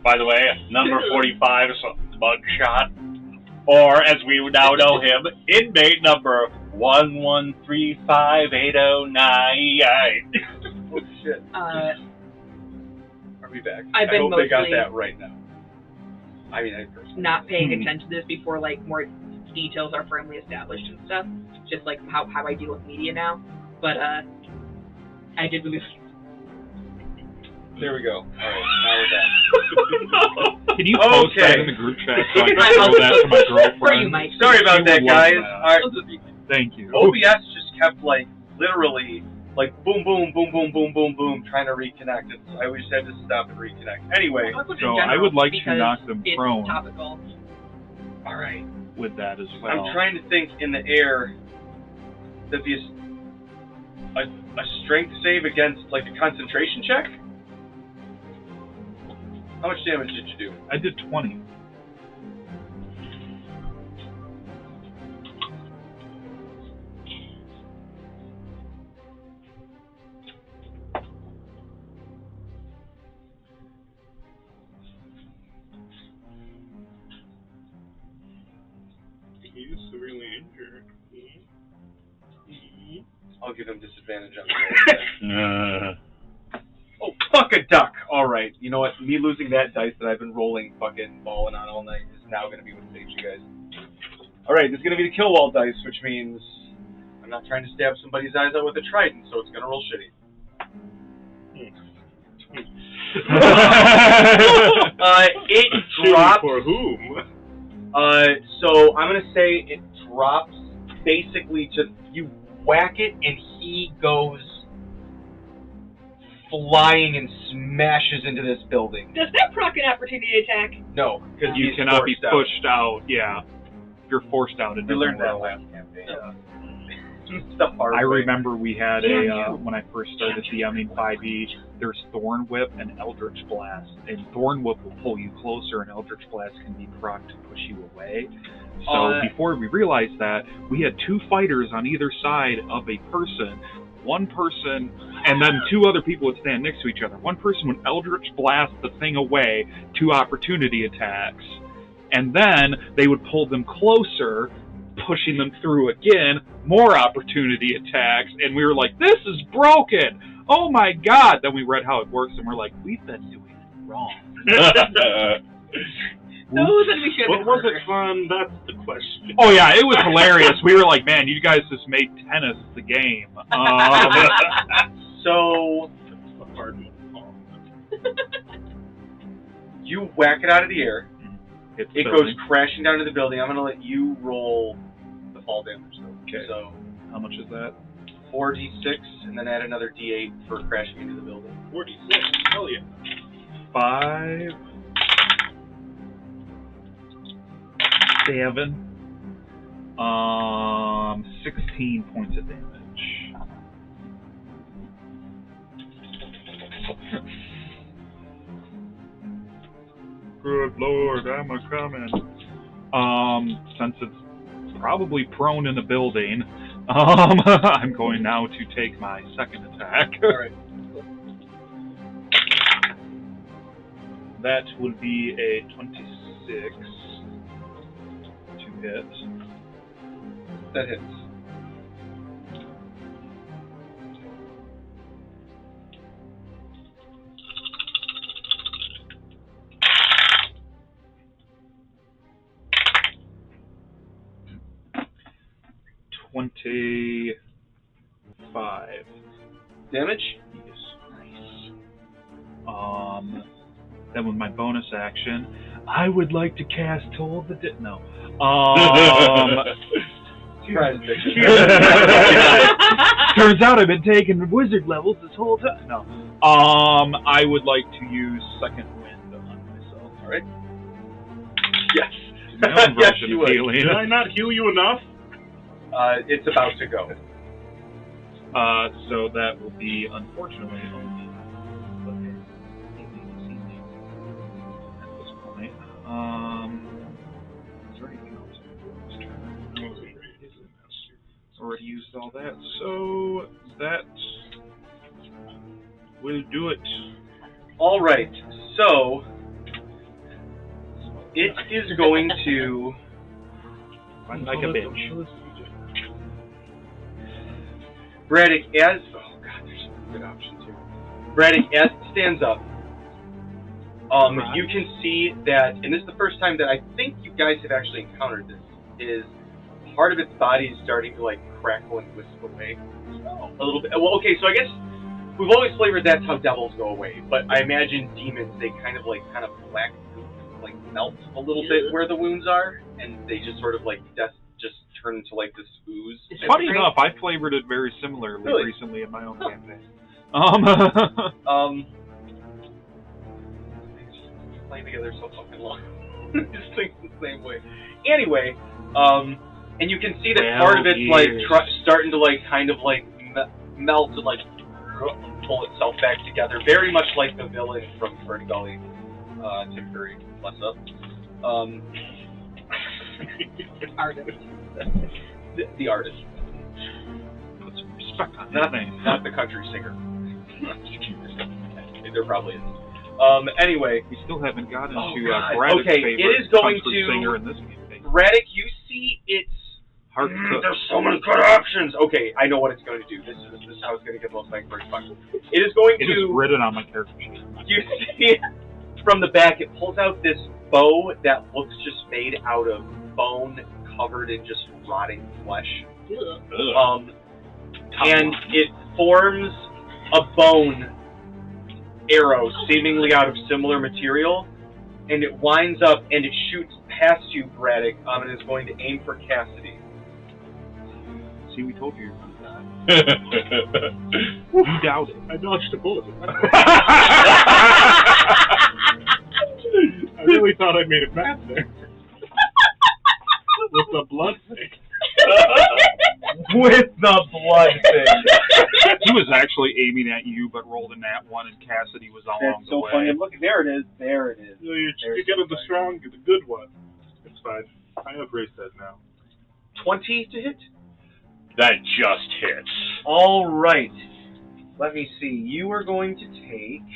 By the way, number 45 is Mugshot. Or, as we now know him, inmate number 1135809. Oh, shit. Are we back? I've been I hope they got mostly that right now. I mean, I personally... not paying attention to this before, like, more details are firmly established and stuff. Just, like, how I deal with media now. But, I did lose. There we go. Alright, now we're back. Can you post that in the group chat so I can throw that to my girlfriend? For you, Mike. Sorry about that, guys. Alright. Thank you. OBS just kept, like, literally, like, boom, boom, boom, boom, boom, boom, boom, trying to reconnect. I always had to stop and reconnect. Anyway. So I would like to knock them prone. Topical. Alright. With that as well. I'm trying to think in the air that be a strength save against, like, a concentration check? How much damage did you do? I did 20. He's severely injured. I'll give him disadvantage on the roll. Oh, fuck a duck! Alright, you know what? Me losing that dice that I've been rolling fucking balling on all night is now going to be what saves you guys. Alright, this is going to be the kill wall dice, which means I'm not trying to stab somebody's eyes out with a trident, so it's going to roll shitty. It drops... For whom? So I'm going to say it drops basically to... You whack it, and he goes... flying and smashes into this building. Does that proc an opportunity attack? No, because you cannot be pushed out. Yeah, you're forced out. We learned that last campaign. The hard I way. remember we had when I first started DMing 5e, there's Thorn Whip and Eldritch Blast, and Thorn Whip will pull you closer, and Eldritch Blast can be proc to push you away. So before we realized that, we had two fighters on either side of a person. One person, and then two other people would stand next to each other. One person would Eldritch Blast the thing away, 2 opportunity attacks, and then they would pull them closer, pushing them through again, more opportunity attacks, and we were like, this is broken! Oh my god! Then we read how it works, and we're like, we've been doing it wrong. But was it fun? That's the question. Oh yeah, it was hilarious. We were like, man, you guys just made tennis the game. So, you whack it out of the air. It goes crashing down to the building. I'm going to let you roll the fall damage, though. Okay. So, how much is that? 4d6, and then add another d8 for crashing into the building. 46. Hell yeah. 5, 7, 16 points of damage. Good lord, I'm a coming. Since it's probably prone in the building, I'm going now to take my second attack. Alright. That will be a 26 to hit. That hits. $25 damage? Yes. Nice. Then with my bonus action, I would like to cast Toll the No. Turns out I've been taking wizard levels this whole time. No. I would like to use Second Wind on myself. Alright. Yes. My own version of healing. Did I not heal you enough? It's about to go. So that will be, unfortunately, only at this point. Is there anything else I can do this turn? Already used all that, so that will do it. Alright, so It is going to... Run like a bitch. Braddock, as... Oh, God, there's some good options here. Braddock, as it stands up, you can see that, and this is the first time that I think you guys have actually encountered this, is part of its body is starting to, like, crackle and wisp away. A little bit. Well, okay, so I guess we've always flavored that's how devils go away, but I imagine demons, they kind of black, like, melt a little bit where the wounds are, and they just sort of, like, just turn into, like, this ooze. Funny enough, I flavored it very similarly recently in my own campaign. Playing together so fucking long. Just things the same way. Anyway, and you can see that part of it's like starting to like kind of like melt and like pull itself back together, very much like the villain from Ferngully, Tim Curry. Bless up. Artist. The artist. Put some respect on Not that name. Not the country singer. There probably is. Anyway, we still haven't gotten to Braddock's favorite it is going country to singer in this campaign. Braddock, you see it's hard to cook. There's so many good options. Okay, I know what it's going to do. This is how it's going to get most bang for its buck. It is going to. It is written on my character sheet. You see it from the back. It pulls out this bow that looks just made out of bone, covered in just rotting flesh. And it forms a bone arrow seemingly out of similar material, and it winds up and it shoots past you, Braddock, and is going to aim for Cassidy. See, we told you you were going to die. You doubted. I dodged a bullet. I really thought I made it mad there. With the blood thing. With the blood thing. He was actually aiming at you, but rolled a nat 1, and Cassidy was along the way. Funny. Look, there it is. There it is. You get the strong, the good one. It's fine. I have raised that now. 20 to hit? That just hits. All right. Let me see. You are going to take...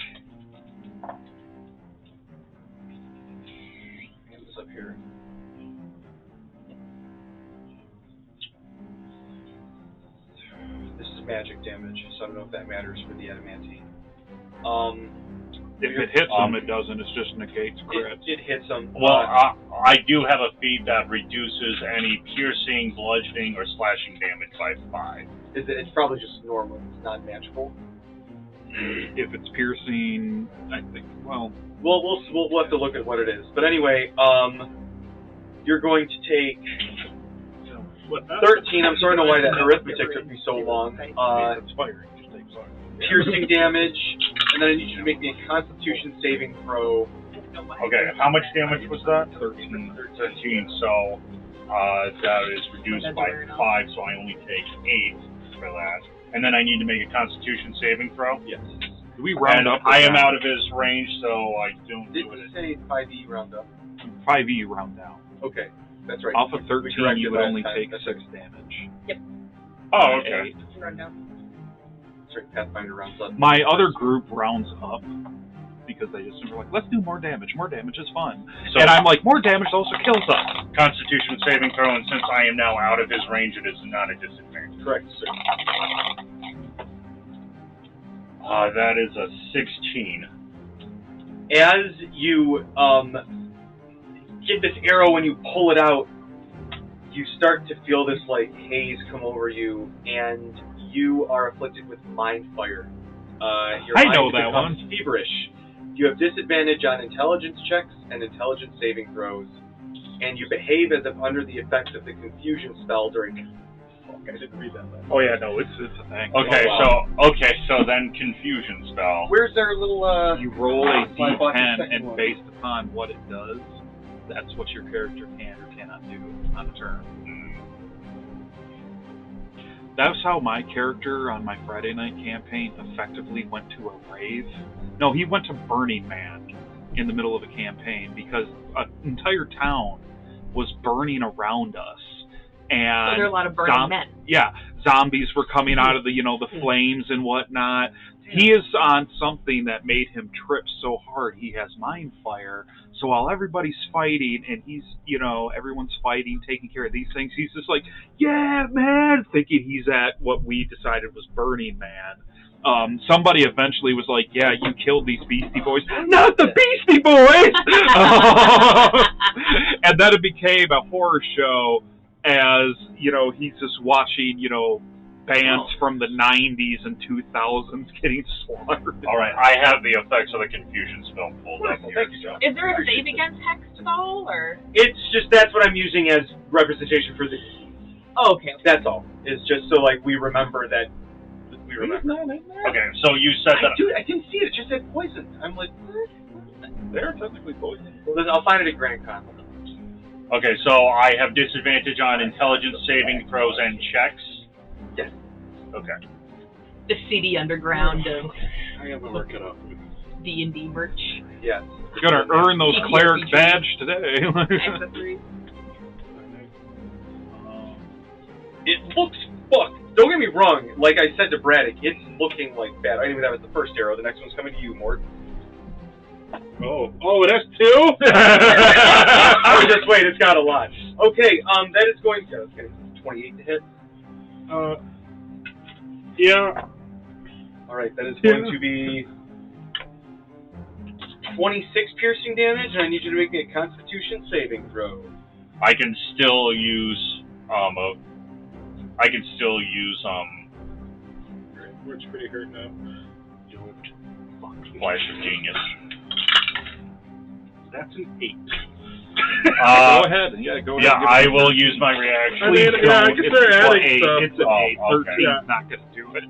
Get this up here. This is magic damage, so I don't know if that matters for the adamantine. If it hits him, it doesn't. It just negates crits. It hits him. Well, I do have a feat that reduces any piercing, bludgeoning, or slashing damage by 5. It's probably just normal. It's not magical. If it's piercing, I think, well... We'll have to look at what it is. But anyway, you're going to take 13. I'm sorry to know why that arithmetic took me so long. It's fire. It just takes fire. Piercing damage, and then I need you to make me a Constitution saving throw. Okay, how much damage was that? 13. So that is reduced by 5, so I only take 8 for that. And then I need to make a Constitution saving throw? Yes. Do we round up? I am out of his range, so I don't do it. Did you say 5e round up? 5e round down. Okay, that's right. Off of 13, you would only take 6 damage. Yep. Oh, okay. Run down. That's right, Pathfinder rounds up. My other group rounds up because they just were like, let's do more damage. More damage is fun. So, and I'm like, more damage also kills us. Constitution saving throw, and since I am now out of his range, it is not a disadvantage. Correct, sir. That is a 16. As you get this arrow and you pull it out, you start to feel this like haze come over you, and you are afflicted with mind fire. Your I mind know that becomes one. feverish. You have disadvantage on intelligence checks and intelligence saving throws, and you behave as if under the effect of the confusion spell during. I didn't read that last. Oh yeah, no, it's a thing. Okay, oh, wow. so then confusion spell. Where's our little You roll a my d10, and one. based upon what it does, that's what your character can or cannot do on a turn. That's how my character on my Friday night campaign effectively went to a rave. No, he went to Burning Man in the middle of a campaign because an entire town was burning around us. And So there are a lot of burning men. Yeah, zombies were coming out of the, the flames and whatnot. He is on something that made him trip so hard. He has mind fire. So while everybody's fighting and he's, everyone's fighting, taking care of these things, he's just like, yeah, man, thinking he's at what we decided was Burning Man. Somebody eventually was like, yeah, you killed these Beastie Boys. Not the Beastie Boys! And then it became a horror show as, he's just watching, bands from the 90s and 2000s getting slaughtered. All right, I have the effects of the Confusion spell pulled up here. Thank you, John. Is there a save against hex at all, or? It's just that's what I'm using as representation for the. Oh, okay. That's all. It's just so we remember that. We remember. Okay, so you said that. I didn't see it. It just said poison. I'm like, They're technically poison. listen, I'll find it at Grand Con. Okay, so I have disadvantage on intelligence saving throws and checks. Yes. Okay. The city underground of I have to work it up. D&D merch. Yes. You're gonna earn those cleric badge today. Accessories. It looks fucked. Don't get me wrong. Like I said to Braddock, it's looking like bad. I didn't even have it the first arrow. The next one's coming to you, Mort. Oh, that's two? Oh, just wait. It's got a lot. Okay. That is going to. It's getting 28 to hit. Yeah. All right. That is going to be 26 piercing damage, and I need you to make me a Constitution saving throw. I can still use We're pretty hurt now. Flash of Genius. That's an 8. Go ahead. Yeah, go ahead. Yeah, I will use my reaction. I mean, yeah, I can start adding stuff. It's an 8. 13 yeah. is not gonna do it.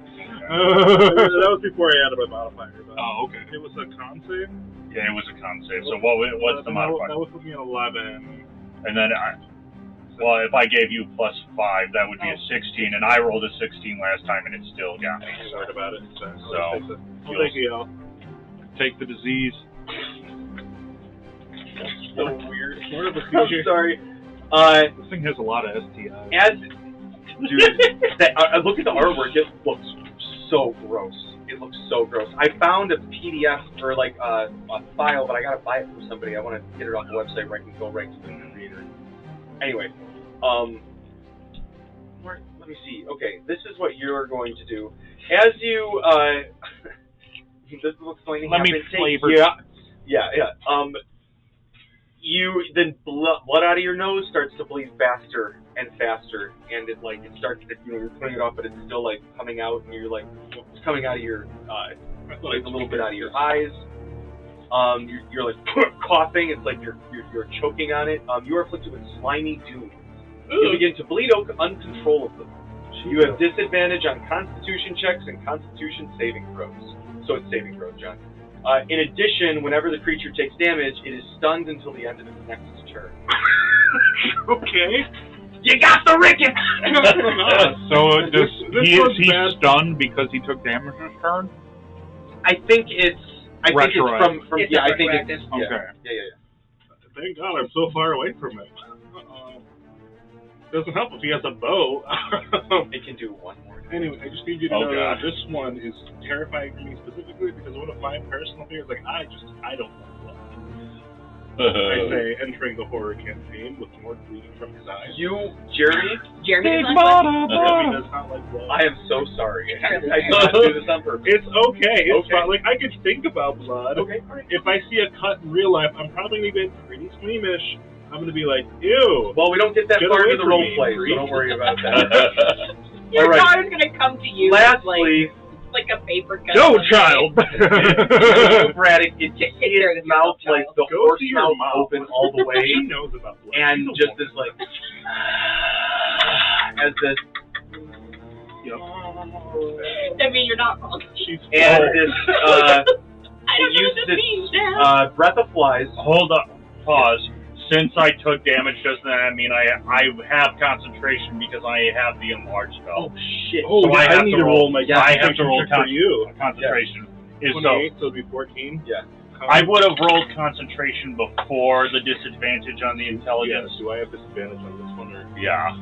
That was before I added my modifier. But Oh, okay. it was a con save. Yeah, it was a con save. So what's the modifier? That was put me at 11. And then if I gave you plus 5, that would be a 16, and I rolled a 16 last time, and it still got me. I ain't worried about it. So I'll you'll- take the L. Take the disease. So weird. More of a I'm feature. sorry. This thing has a lot of STIs. Look at the artwork. It looks so gross. It looks so gross. I found a PDF or a file, but I gotta buy it from somebody. I want to get it off the website where I can go right to the creator. Anyway, let me see. Okay, this is what you're going to do. As you, this looks like Let me flavor. Yeah. Then blood out of your nose starts to bleed faster and faster, and it starts to, you're putting it off, but it's still coming out, and you're it's coming out of your a little bit out of your eyes. You're coughing. It's like you're choking on it. You are afflicted with slimy doom. You begin to bleed uncontrollably. You have disadvantage on Constitution checks and Constitution saving throws. So it's saving throws, John. In addition, whenever the creature takes damage, it is stunned until the end of its next turn. Okay. You got the rickets! He's stunned because he took damage this turn? I think it's from It's yeah, I think retroactive. it's yeah. Okay. Yeah. Thank God I'm so far away from it. Doesn't help if he has a bow. It can do one more. Anyway, I just need you to Oh, know God. that this one is terrifying to me specifically because one of my personal fears, I don't want blood. I say entering the horror campaign with more bleeding from his eyes. Jeremy Jeremy Jeremy does not like blood. I am so sorry. I did not do this on purpose. It's okay. It's Okay. fine. I could think about blood. Okay, alright. If I see a cut in real life, I'm probably going to be pretty squeamish. I'm going to be like, ew. Well, we don't get that Get far away into the from role me, play, creep. so don't worry about that. Your Alright. daughter's gonna come to you Lastly, with like a paper cut. No, child! Braddock, you Take see care of his this mouth, yourself, the Go horse to your mouth mouth. open all the way, She knows about blood. and She's a just woman. this as this, I mean, you're not wrong. She's and this, I don't know use what this this, means now. breath of flies. Hold up. Pause. Since I took damage, doesn't that mean I have concentration because I have the enlarged spell? Oh shit! Oh, So yeah, I have I need to to roll roll- my yeah, I have to roll concentration check for you. Concentration. Is 28, so it'd be 14. Yeah. I would have rolled concentration before the disadvantage on the Yes. intelligence. Do I have disadvantage on this one? Or? Yeah.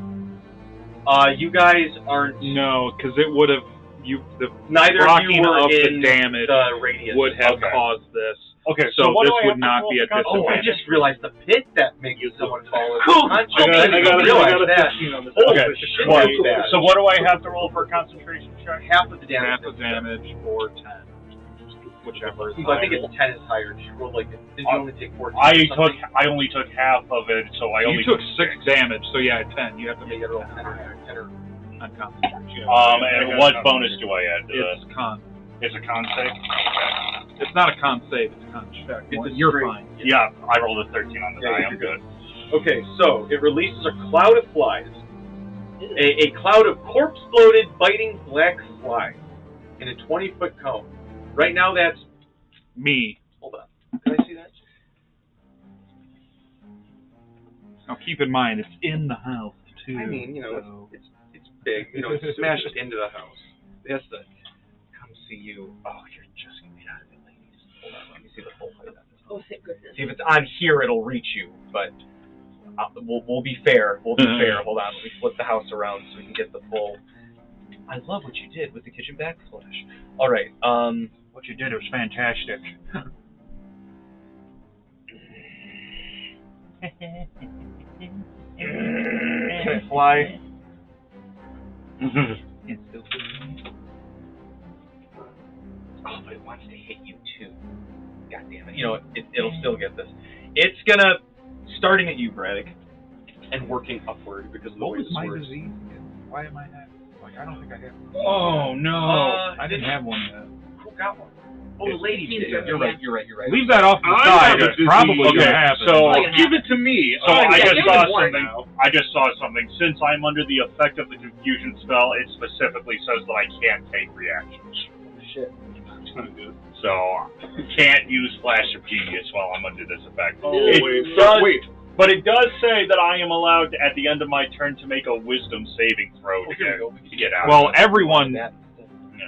You guys aren't. No, because it would have Neither of blocking you were of the in damage the radius. would have Okay. caused this. Okay, So what this do I would have to not roll be a for disadvantage. Oh, I just realized the pit that makes someone fall is Cool. unconscious. I got realize a that. 15 on this. Okay. Shit, What? that's bad. So what do I have to roll for a concentration check? Half of the damage. Half of damage or 10. Whichever is So I think higher. it's 10 is higher. Did you roll like? Did you only take 14? I only took half of it, so I only You took 6 damage, so yeah, 10. You have to Yeah, make you it roll roll 10 or on concentration. And what bonus do I add to It's that? con. It's a con save? It's not a con save, it's a con check. It's a You're straight- fine. Yeah, I rolled a 13 on the Yeah, die. you're I'm good. Okay, so it releases a cloud of flies. A cloud of corpse-bloated, biting black flies in a 20-foot cone. Right now that's... Me. Hold on. Can I see that? Now keep in mind, it's in the house, too. I mean, you know, so. it's big. You know, it's smashed into the house. That's the... Come see you. Oh, you're just going to get out of it, ladies. Hold on, let me see the full height on this. Oh, thank goodness. See, if it's on here, it'll reach you, but... we'll be fair. We'll be fair. Hold on. Let me flip the house around so we can get the full... I love what you did with the kitchen backsplash. All right. What you did was fantastic. Can I fly? It's still Oh, but it wants to hit you too. God damn it. You know what? It'll still get this. It's gonna... Starting at you, Braddock, and working upward because of the What way was this my works. disease again? Why am I not... Like, I don't think I have... Oh, no. I didn't have one yet. Who got one? Oh, the lady did. Yeah. You're right. Leave that off the I side. have a It's probably disease. going to Okay, happen. so- Probably gonna Give happen. it to me. So I yeah, just give saw it one something. now. I just saw something. Since I'm under the effect of the confusion spell, it specifically says that I can't take reactions. Shit. It's not good. So can't use Flash of Genius while I'm under this effect. Oh, It wait. does- Wait. But it does say that I am allowed at the end of my turn to make a Wisdom saving throw to get out. Well, of it.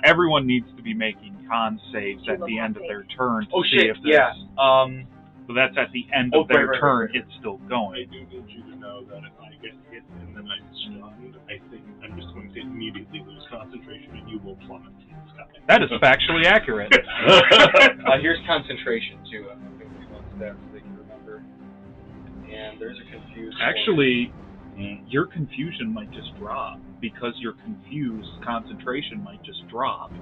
everyone needs to be making con saves at the end of their turn to Oh see shit. if there's... Yeah. So that's at the end Oh, of their right, turn. right. It's still I going. do need you to know that if I get hit and then I'm stunned, I think I'm just going to immediately lose concentration and you will plummet to the sky. That is factually accurate. Here's concentration too. I think we want that so they can remember. And there's a confused. Actually, your confusion might just drop. Because you're confused, concentration might just drop.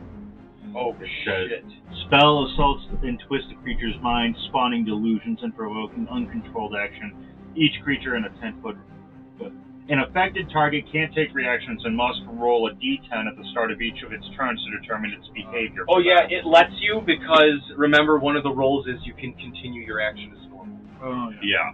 Oh shit. Spell assaults and twists the creature's mind, spawning delusions and provoking uncontrolled action. Each creature in a 10-foot. An affected target can't take reactions and must roll a d10 at the start of each of its turns to determine its behavior. Oh yeah, it lets you because remember one of the rolls is you can continue your action as normal. Oh, Yeah.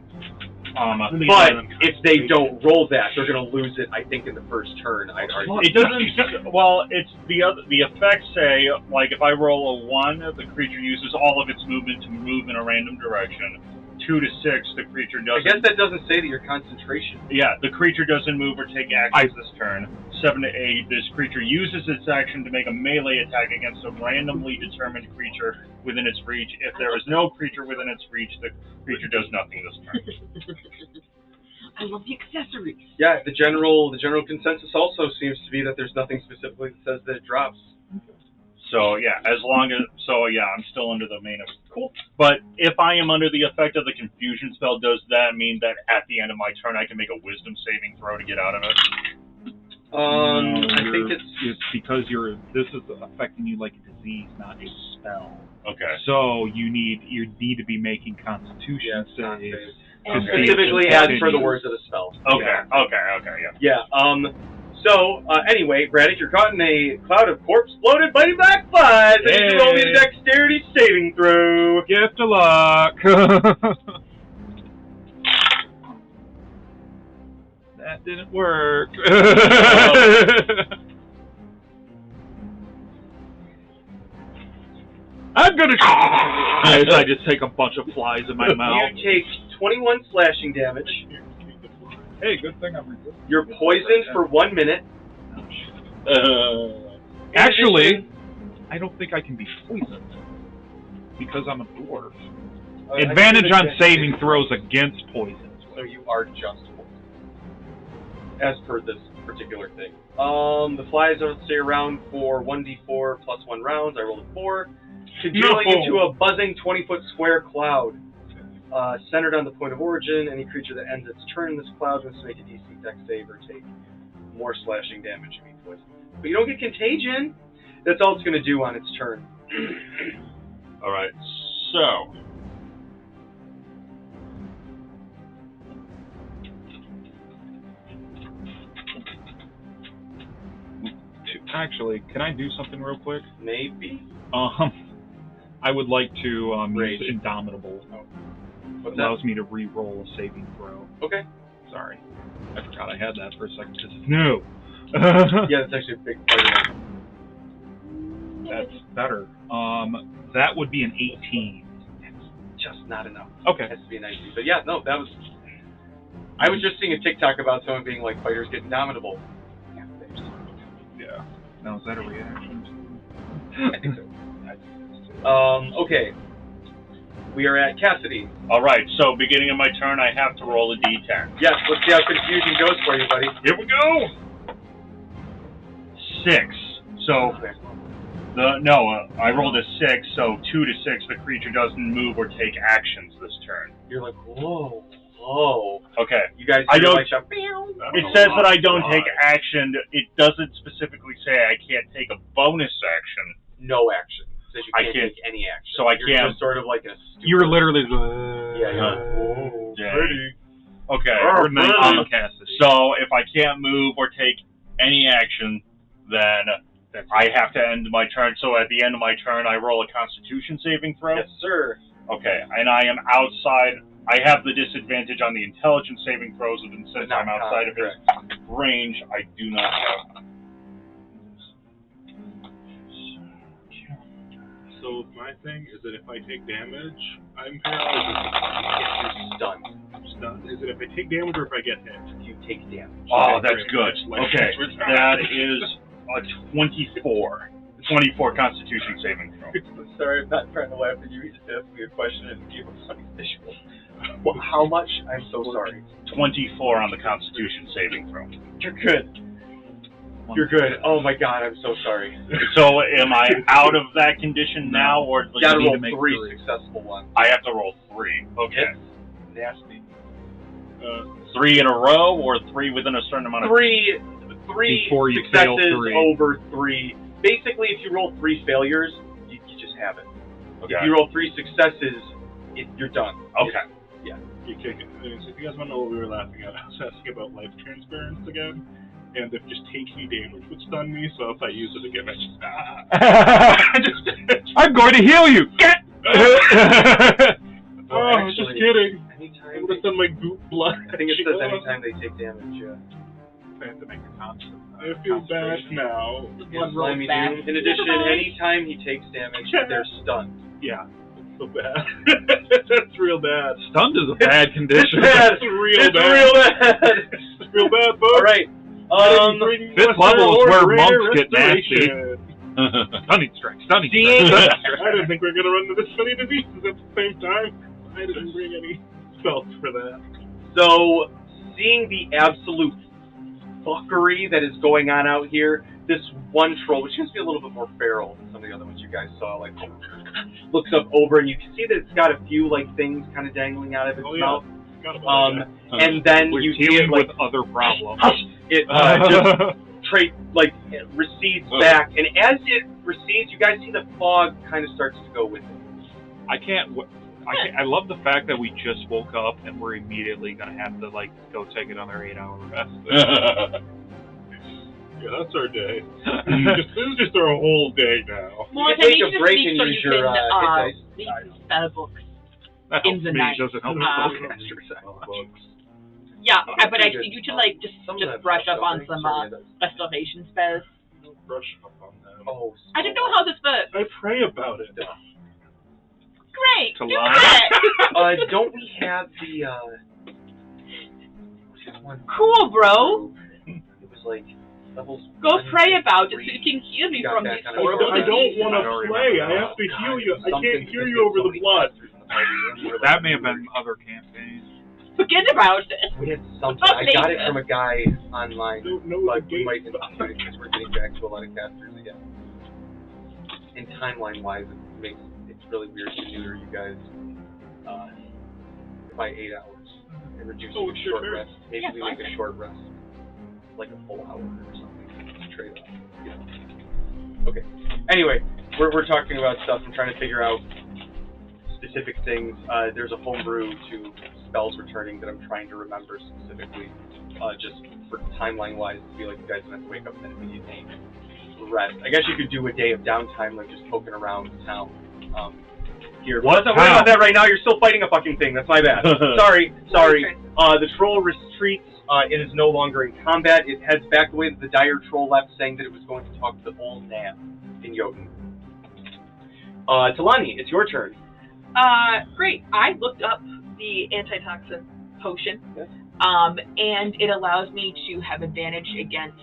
But if they don't roll that, they're gonna lose it. I think in the first turn. I'd argue. It doesn't. Well, it's the effects say like if I roll a 1, the creature uses all of its movement to move in a random direction. 2 to 6, the creature I doesn't. guess that doesn't say that your concentration. Yeah, the creature doesn't move or take actions this turn. 7 to 8, this creature uses its action to make a melee attack against a randomly determined creature within its reach. If there is no creature within its reach, the creature does nothing this turn. I love the accessories. Yeah, the general consensus also seems to be that there's nothing specifically that says that it drops. So yeah, I'm still under the main. Cool. But if I am under the effect of the confusion spell, does that mean that at the end of my turn I can make a Wisdom saving throw to get out of it? I think it's because this is affecting you like a disease, not a spell. Okay. So you need to be making Constitution saves. specifically as per the words of the spell. Okay, yeah. Yeah. So, anyway, Braddock, you're caught in a cloud of corpse-bloated biting black flies. And you can roll me a dexterity saving throw. Gift of luck. That didn't work. I'm gonna. I just take a bunch of flies in my mouth. You take 21 slashing damage. Hey, good thing I'm resistant. You're poisoned for 1 minute. Actually, I don't think I can be poisoned because I'm a dwarf. Advantage on saving throws against poison. So you are just poisoned. As per this particular thing. The flies will stay around for 1d4 plus 1 rounds. I rolled a 4. Congealing into a buzzing 20-foot square cloud. Centered on the point of origin, any creature that ends its turn in this cloud must make a DC Dex save or take more slashing damage if being poisoned. But you don't get contagion. That's all it's going to do on its turn. Alright, so... Actually, can I do something real quick? Maybe. I would like to use Indomitable. What's allows me to re-roll a saving throw. Okay. Sorry. I forgot I had that for a second because it's new. Yeah, that's actually a big part of it. That's better. That would be an 18. That's just not enough. Okay. It has to be a 19. But yeah, no, that was... I was just seeing a TikTok about someone being like, fighters get Indomitable. Yeah. Now, is that a reaction? I think so. Okay. We are at Cassidy. Alright, so beginning of my turn, I have to roll a d10. Yes, let's see how confusion goes for you, buddy. Here we go! 6. So, I rolled a 6, so 2 to 6, the creature doesn't move or take actions this turn. You're like, whoa, whoa. Okay. You guys I don't... like It says that I don't take action. It doesn't specifically say I can't take a bonus action. No action. It says you can't take any action. So I You're can't... just sort of like a stupid... You're literally... Whoa, pretty. Okay. So if I can't move or take any action, then I have to end my turn. So at the end of my turn, I roll a Constitution saving throw? Yes, sir. Okay. And I am outside... I have the disadvantage on the intelligence saving throws, and since I'm outside of his range, I do not have... So my thing is that if I take damage, I'm paralyzed. You're stunned. I'm stunned. Is it if I take damage or if I get hit? You take damage. Oh, that's good. Okay, that is a 24. 24 Constitution saving throw. I'm sorry, I'm not trying to laugh at you. He just asked me a question and gave a funny visual. Well, how much? I'm so sorry. 24 on the Constitution saving throw. You're good. You're good. Oh my God, I'm so sorry. So am I out of that condition now, or you gotta roll 3 successful ones? I have to roll 3. Okay. It's nasty. 3 in a row, or 3 within a certain amount of... 3 before you fail successes 3. over 3. Basically, if you roll 3 failures, you just have it. Okay. If you roll 3 successes, you're done. Okay. Yeah. You kick it. So if you guys want to know what we were laughing at, I was asking about life transference again, and if just taking damage would stun me, so if I use it again, I just... I'm going to heal you! Get! I'm just kidding. Anytime I'm going to send my goop blood. I think it says anytime they take damage, yeah. I have to make a constant. I feel bad now. Slimy Doom. In addition, anytime he takes damage, they're stunned. Yeah. It's so bad. That's real bad. Stunned is a bad condition. It's real bad. Real bad. It's real bad, folks. Alright. Fifth level is where monks get nasty. Stunning strike. Stunning strike. I didn't think we were going to run into this many diseases at the same time. I didn't bring any spells for that. So, seeing the absolute fuckery that is going on out here, this one troll, which seems to be a little bit more feral than some of the other ones you guys saw, like, looks up over, and you can see that it's got a few, like, things kind of dangling out of its mouth. And then you see it, like, with other problems. It just recedes back, and as it recedes, you guys see the fog kind of starts to go with it. I love the fact that we just woke up and we're immediately gonna have to go take another 8-hour rest. Yeah, that's our day. This is just our whole day now. Well, you can take a break and use your hit dice. Read some spell books. That In the night. doesn't help me. Yeah, but I think you should just brush up on some restoration spells. Don't brush up on them. Oh, I don't know how this works. I pray about it. Great. To Do lie. it. don't we have the one? Cool, bro. It was like levels. Go pray about it so you can heal me from these horrible I don't diseases. want to play. I have to heal you. I can't hear you over the blood. That may have been other campaigns. Forget about it. We had something. I got it from a guy online, but we might institute it because we're getting back to a lot of casters again. And timeline-wise, it's really weird to neuter you guys by 8 hours and reduce a short rest. Maybe we make a short rest, like a full hour or something. Trade off. You know. Okay. Anyway, we're talking about stuff. I'm trying to figure out specific things. There's a homebrew to spells returning that I'm trying to remember specifically, just for timeline-wise, to feel like you guys don't have to wake up and immediately rest. I guess you could do a day of downtime, like just poking around town. Here. Let's not worry about that right now. You're still fighting a fucking thing. That's my bad. Sorry. The troll retreats. It is no longer in combat. It heads back the way that the dire troll left, saying that it was going to talk to the old Nam in Jotun. Talani, it's your turn. Great. I looked up the antitoxin potion, and it allows me to have advantage against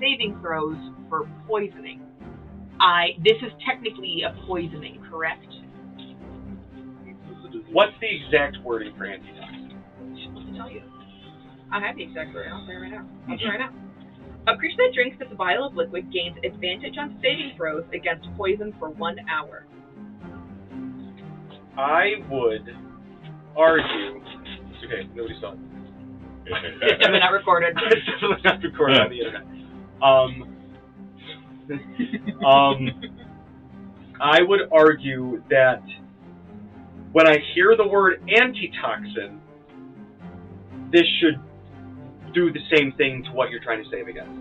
saving throws for poisoning. This is technically a poisoning, correct? What's the exact wording for antitoxin? I'm supposed to tell you. I have the exact wording. I'll say it right now. A creature that drinks this vial of liquid gains advantage on saving throws against poison for 1 hour. I would argue. Okay, nobody saw it. It's definitely not recorded. It's definitely not recorded on the internet. I would argue that when I hear the word antitoxin, this should do the same thing to what you're trying to save against.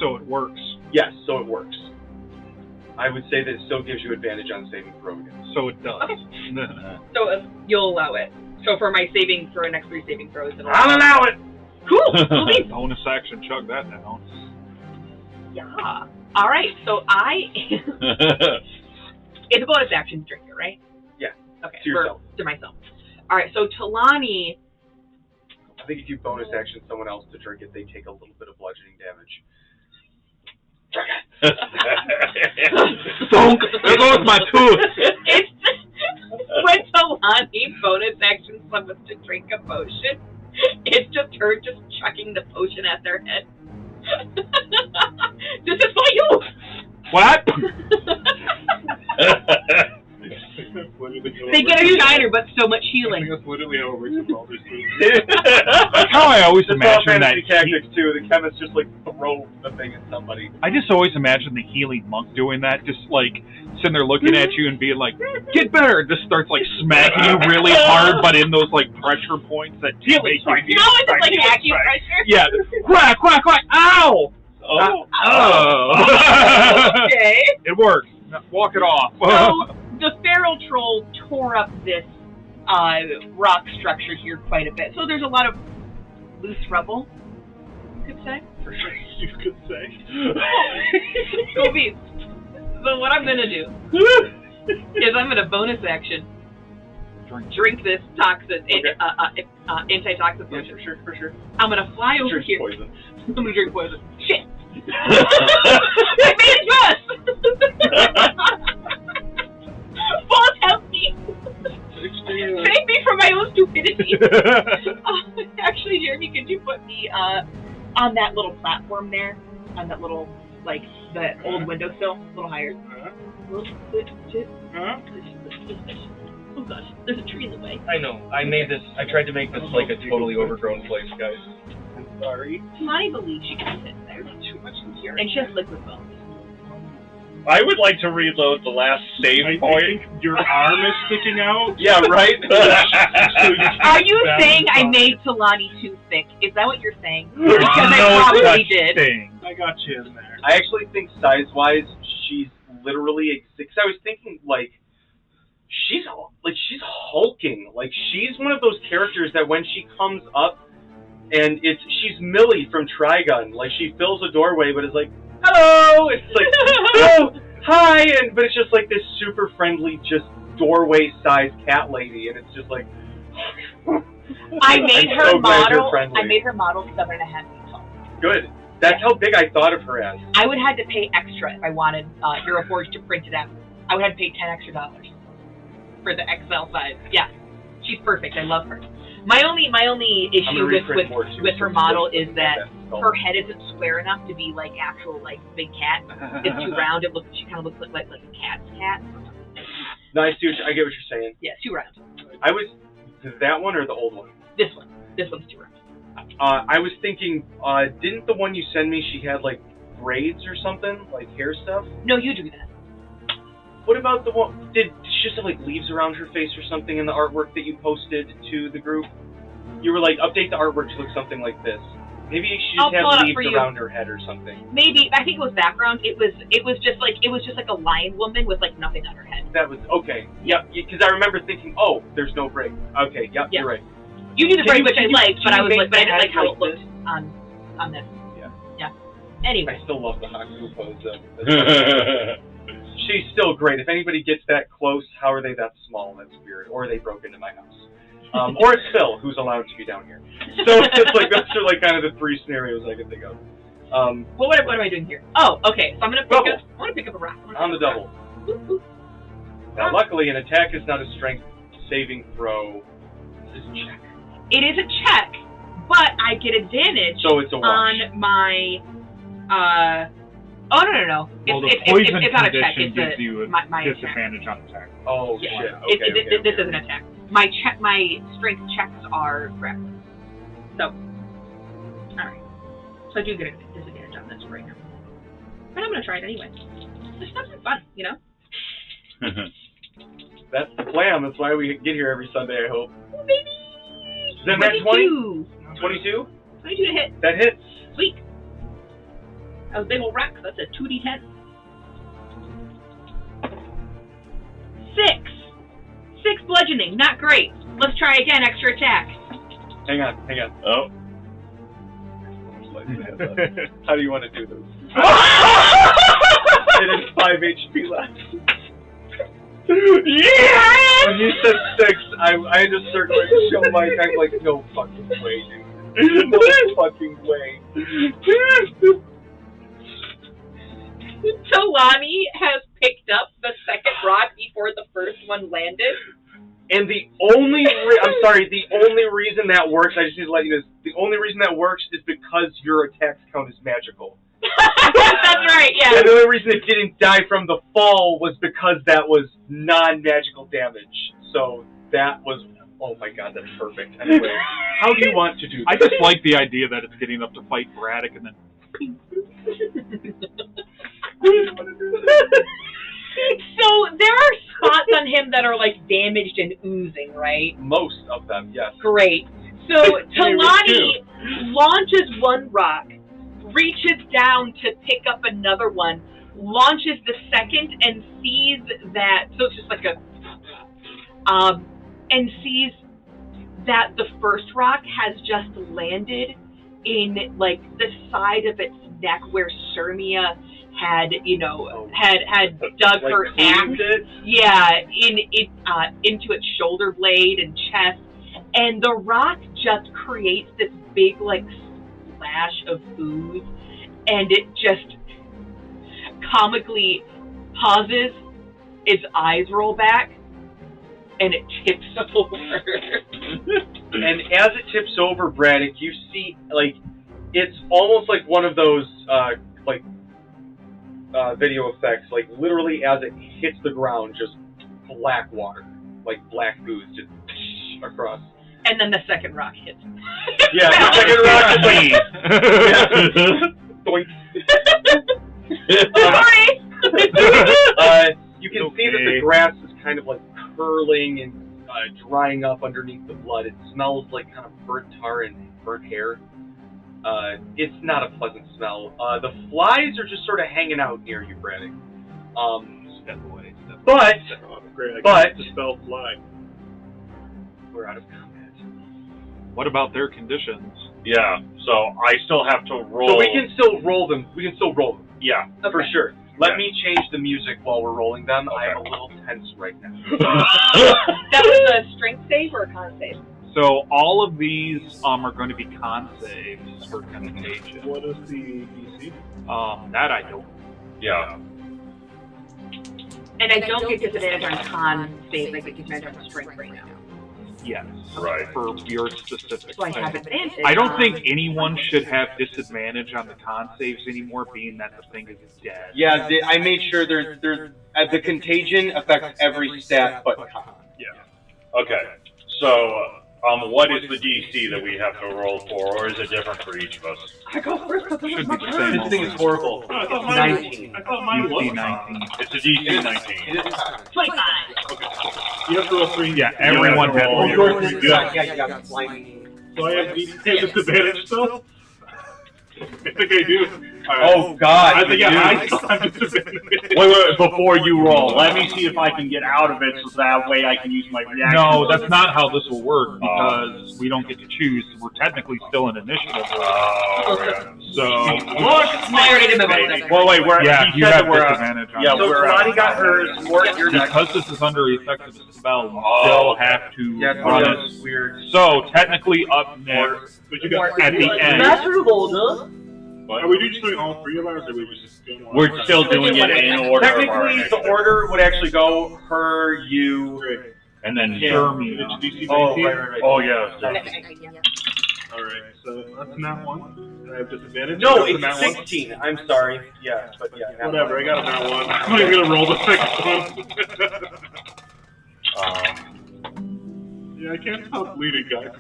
So it works. Yes, so it works. I would say that it still gives you advantage on saving throw against. So it does. Okay. So you'll allow it. So for my saving for next 3 saving throws, I'll allow it! Cool! Bonus action, chug that down. Yeah. Alright, so it's a bonus action to drink it, right? Yeah. Okay. To yourself. To myself. Alright, so Talani... I think if you bonus action someone else to drink it, they take a little bit of bludgeoning damage. There goes my tooth! It's when Talani bonus action someone to drink a potion, it's just her just chucking the potion at their head. This is for you! What? They get a shiner, but so much healing. That's literally how it works in Baldur's Gate. That's how I always imagine that. Tactics too. The chemist just like throw the thing at somebody. I just always imagine the healing monk doing that, just like sitting there looking at you and being like, "Get better!" Just starts like smacking you really hard, but in those like pressure points that Healing strike. You know, it's just like acupressure. Yeah, quack, quack, quack! Ow! Oh. Okay. It works. Walk it off. So the feral troll tore up this rock structure here quite a bit. So there's a lot of loose rubble, you could say. For sure, you could say. Cool beans. So what I'm gonna do is I'm gonna bonus action drink this toxin, antitoxin potion. Yeah, for sure. I'm gonna fly over Drink here. poison. I'm gonna drink poison. Shit! I made it best! Boss, help me! Save me from my own stupidity! Actually, Jeremy, could you put me on that little platform there? On that little, like, the old windowsill? A little higher. Oh gosh, there's a tree in the way. I know. I tried to make this like a totally overgrown place, guys. I'm sorry. Talani believes she can sit there. Too much in here. And she has liquid bones. I would like to reload the last save I point. think your arm is sticking out. Yeah, right? Are you saying I made Talani too thick? Is that what you're saying? There's Because no I probably such did. thing. I got you in there. I actually think size-wise, she's literally because I was thinking like she's hulking. Like she's one of those characters that when she comes up, and she's Millie from Trigun. Like she fills a doorway, but it's like hello. It's like oh hi, but it's just like this super friendly, just doorway-sized cat lady, and it's just like. I made I'm her so glad you're model. friendly. I made her model 7.5 feet tall. Good. That's how big I thought of her as. I would have had to pay extra if I wanted Hero Forge to print it out. I would have to pay $10 extra for the XL size. Yeah, she's perfect. I love her. My only issue with her model is that her head isn't square enough to be like actual like big cat. It's too round. She kind of looks like a cat's cat. No, I get what you're saying. Yeah, too round. That one or the old one? This one. This one's too round. I was thinking, didn't the one you sent me, she had like braids or something, like hair stuff? No, you do that. What about the one? Did she just have like leaves around her face or something in the artwork that you posted to the group? You were like, update the artwork to look something like this. Maybe she just had leaves around her head or something. Maybe I think it was background. It was just like a lion woman with like nothing on her head. That was okay. Yep. Because I remember thinking, oh, there's no braid. Okay. Yep. You're right. You knew the braid, which I liked, but I didn't like how it looked on this. Yeah. Anyway. I still love the Haku pose though. She's still great. If anybody gets that close, how are they that small? That's weird. Or they broke into my house. Or it's Phil, who's allowed to be down here. So it's like those are like kind of the three scenarios I can think of. Well, what am I doing here? Oh, okay. So I'm gonna pick up a rock. On the double. Now, luckily, an attack is not a strength saving throw. This is a check. It is a check, but I get advantage. So it's a wash. On my. Oh no! Well, It's not a check. It's gives you my disadvantage on attack. Oh yeah. shit! Okay, this is an attack. My strength checks are grappling. So, all right. So I do get a disadvantage on this right now, but I'm gonna try it anyway. This stuff's fun, you know. That's the plan. That's why we get here every Sunday. I hope. Oh, baby. Is that 20? 22? 22 to hit. That hits. Sweet. That was a big old rock. That's a 2d10. 6 bludgeoning. Not great. Let's try again. Extra attack. Hang on. Oh. How do you want to do this? It is 5 HP left. Yeah! When you said 6, I had to start to show my. I'm like, no fucking way, dude. No fucking way. Talani has picked up the second rock before the first one landed. And the only the only reason that works, I just need to let you know, the only reason that works is because your attacks count as magical. That's right, yeah. And the only reason it didn't die from the fall was because that was non-magical damage. So that was, oh my god, that's perfect. Anyway, how do you want to do this? I just like the idea that it's getting up to fight Braddock and then... So there are spots on him that are like damaged and oozing, right? Most of them, yes. Great. So Talani launches one rock, reaches down to pick up another one, launches the second, and sees that. So it's just like a, and sees that the first rock has just landed in like the side of its neck where Sirmia had, had dug like her axe, into its shoulder blade and chest, and the rock just creates this big like splash of ooze, and it just comically pauses, its eyes roll back, and it tips over. And as it tips over, Braddock, you see like it's almost like one of those video effects, like literally as it hits the ground, just black water, like black ooze, just across. And then the second rock hits. Yeah, the second rock is like, Sorry. You can see that the grass is kind of like curling and drying up underneath the blood. It smells like kind of burnt tar and burnt hair. It's not a pleasant smell. The flies are just sort of hanging out near you, Braddock. Step away. But Great, I can dispel fly. We're out of combat. What about their conditions? Yeah, so I still have to roll. So we can still roll them. Yeah. Okay. For sure. Let me change the music while we're rolling them. Okay. I'm a little tense right now. That was a strength save or a con save? So all of these are going to be con saves for contagion. What is the DC? That I don't. Yeah. And I don't get disadvantage on con save. I get disadvantage on strength right now. Yes. Right. For your specific So I have thing. advantage. I don't think anyone should have disadvantage on the con saves anymore, being that the thing is dead. Yeah, I made sure there's the contagion affects every stat but con. Okay. So, what is the DC that we have to roll for, or is it different for each of us? I go first, but Should be the same. This thing is horrible. I thought It's mine 19. I thought mine was DC 19. It's a DC 19. It is con. 25. You have to roll 3. Yeah, everyone Yeah, has roll Of your- course, it's Yeah. con. Yeah, you got blinding. So I have disadvantage still? I think I do. Oh God! I think you do. I still have disadvantage. Wait, before you roll, let me see if I can get out of it so that way I can use my reaction. No, that's not how this will work, because we don't get to choose. We're technically still in initiative. Oh, yeah. So, I already did my bonus. Well, wait, we're, yeah, he you said have that we're disadvantage on yeah, it. So we're Kalani got hers. Mort, you're next. Because this is under the effect of a spell, you Oh, still okay. have to Yeah, run that's it. weird. So, technically up next, But you got at the end, Are we just doing all 3 of ours, or are we just doing one? We're still doing it in order. of our Technically, the initiative. order would actually go her, you. Great. And then Jeremy. It's DC 19? Oh, right. Oh yeah. Alright, so that's not one. And I have disadvantage. No, That's a it's nat 1. 16. I'm sorry. Yeah, but yeah. nat Whatever, I one. got a nat 1. I'm not even gonna roll the 6th one. Yeah, I can't stop bleeding, guys.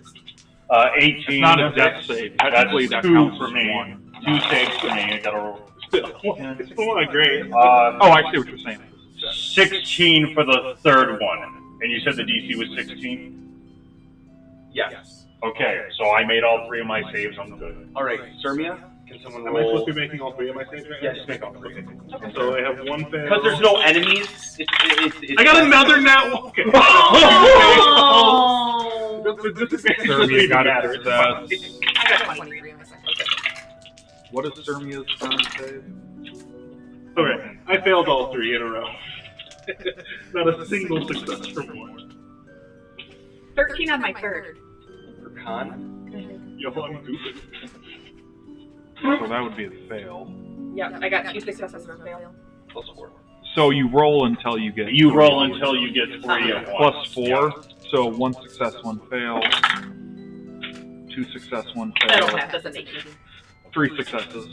18. it's not a death save. Technically, that That's 2 counts for as me. 1. 2 saves for me. I gotta roll. It's still not great. Oh, I see what you're saying. 16 for the third one. And you said the DC was 16? Yes. Okay, so I made all 3 of my saves. I'm good. All right, Sermia, can someone Am I supposed roll? to be making all 3 of my saves right now? Yeah, just make all 3. So I have 1 fail. Because there's no enemies. It's I got another nat 1. Okay. Oh! That's a disadvantage. Sermia got Doesn't it. even matter. I got 23 on my second. What is Sermia's con save? Okay, I failed all 3 in a row. Not a single success for more. 13 on my third. For con. Yo, I'm goofy. So that would be a fail. Yep, I got 2 successes and a fail. Plus 4. So you roll until you get You roll until you get 3 at once. plus 4. So 1 success, 1 fail. 2 success, 1 That'll fail. have that's an 18. 3 successes.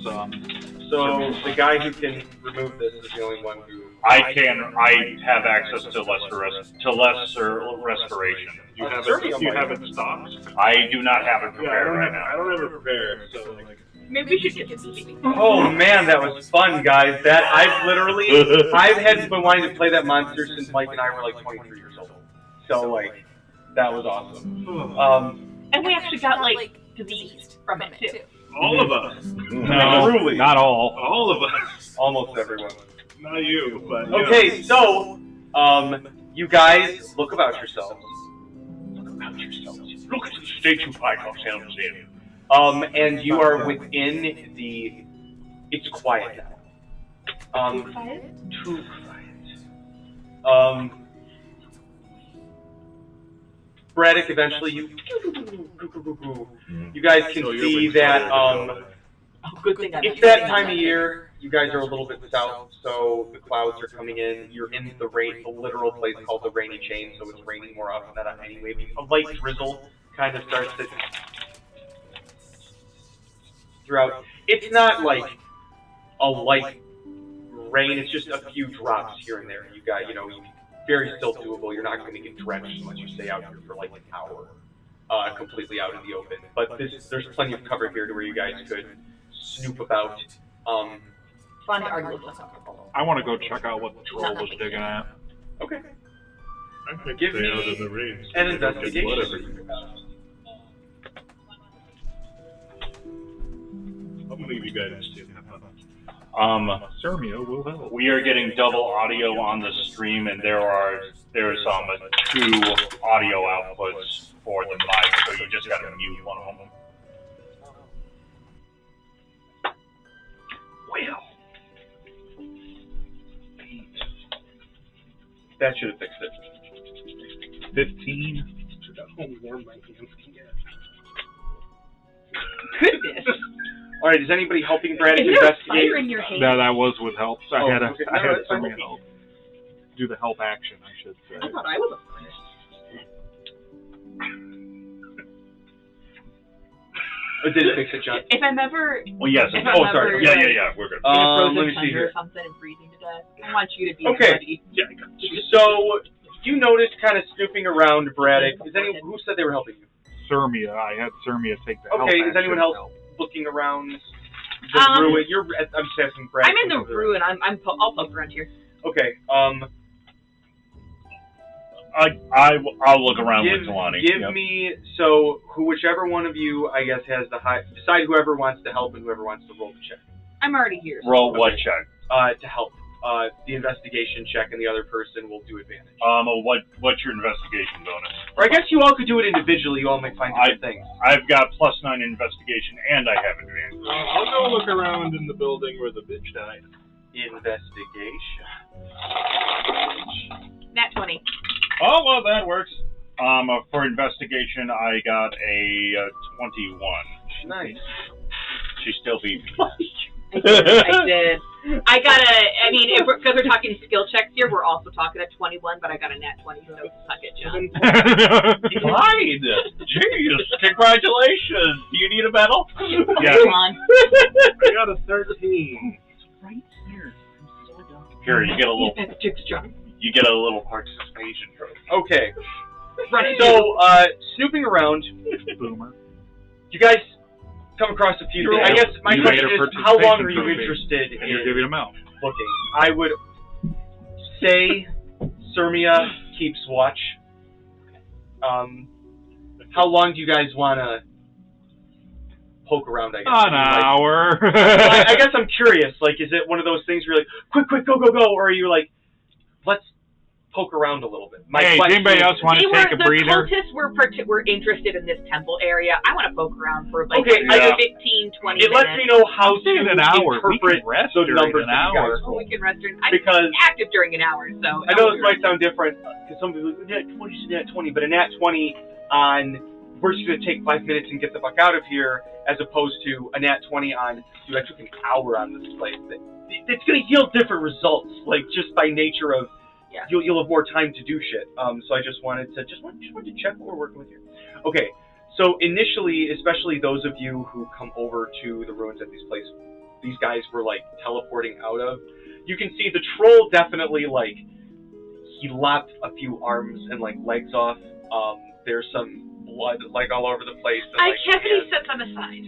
So the guy who can remove this is the only one who. I have access to lesser restoration. You have Sermia it. You might. have it stocked. I do not have it Yeah, I prepared don't right have. now. I don't have it prepared. So like. Maybe we should get this speaking. Oh man, that was fun, guys. That I've had been wanting to play that monster since Mike and I were like 23 years old. So like, that was awesome. And we actually got like diseased from it too. All of us. No, Truly. not all. All of us. Almost everyone. Not you, but you Okay, so you guys look about yourselves. Look at the state you find ourselves in. And you are within the. It's quiet now. Too quiet. Braddock, eventually you guys can So you're see with that Tyler, Good thing I it's that time of year. You guys are a little bit south, so the clouds are coming in. You're in the rain, the literal place called the Rainy Chain, so it's raining more often than not anyway. A light drizzle kind of starts to throughout. It's not like a light rain. It's just a few drops here and there. You got, very still doable. You're not going to get drenched unless you stay out here for like an hour, completely out in the open. But there's plenty of cover here to where you guys could snoop about. Fun to argue with uncomfortable. I want to go check out what the troll was digging at. Okay. I think Give stay me out of the rain. an I don't get blood everywhere. investigation. I'm gonna leave you guys to have fun. Sermia will help. We are getting double audio on the stream, and there's 2 audio outputs for the mic, so you just gotta mute one of them. Well, That should have fixed it. 15. How warm my hands can get. Goodness. All right, is anybody helping Braddock Is there a investigate? fire in your hand? No, that was with help. So I had okay. I No, had that's fine. Sermia help. Do the help action, I should say. I thought I was a furnace. Or did it fix it, John? If I'm ever Well, yes. If Oh, I'm sorry. ever, Yeah. We're good. in a frozen let me see tundra here. or something and freezing to death, I want you to be Okay. ready. Yeah, I got you. So, you noticed kind of snooping around, Braddock. Who said they were helping you? Thermia. I had Thermia take the help Okay, is action anyone to else help. looking around the ruin? I'm just asking Braddock. I'm in the ruin. I'll poke around here. Okay, I'll look around with Talani. Give me, so, whichever one of you, I guess, has the high, decide whoever wants to help and whoever wants to roll the check. I'm already here. Roll what check? To help. The investigation check, and the other person will do advantage. What's your investigation bonus? Or I guess you all could do it individually. You all might find different things. I've got +9 investigation, and I have advantage. I'll go look around in the building where the bitch died. Investigation. Nat 20. Oh, well, that works. For investigation, I got a 21. Nice. She still beat me. I did. I got because we're talking skill checks here, we're also talking at 21, but I got a nat 20, so suck it, John. Fine. Jeez, congratulations. Do you need a medal? Yeah. Come on. I got a 13. Right here. I'm so dumb. Here, you get a little. John. You get a little participation trophy. Okay. Right. So, snooping around, Boomer. you guys come across a few things. I guess my You question made a is, how long participation are you trophy, interested And you're in giving them out. looking? I would say Thermia keeps watch. How long do you guys want to poke around, I guess? An hour. I guess I'm curious. Like, is it one of those things where you're like, quick, go, or are you like, let's poke around a little bit? Hey, does anybody else want to take a breather? The cultists were interested in this temple area. I want to poke around for like Okay, 15, 20 minutes. It lets me know how to an hour. We interpret can rest the during numbers an that you hour. guys Oh, roll. we can rest during. I'm Because active during an hour, so. I know this might sound different, because some people are like, nat 20 is a nat 20, but a nat 20 on, we're just going to take 5 minutes and get the fuck out of here, as opposed to a nat 20 on, dude, I took an hour on this place. It's going to yield different results, like, just by nature of, yeah. You'll have more time to do shit. So I just wanted to check what we're working with here. Okay, so initially, especially those of you who come over to the ruins that these guys were like teleporting out of, you can see the troll definitely like he lopped a few arms and like legs off. There's some blood like all over the place. And, I carefully set them aside.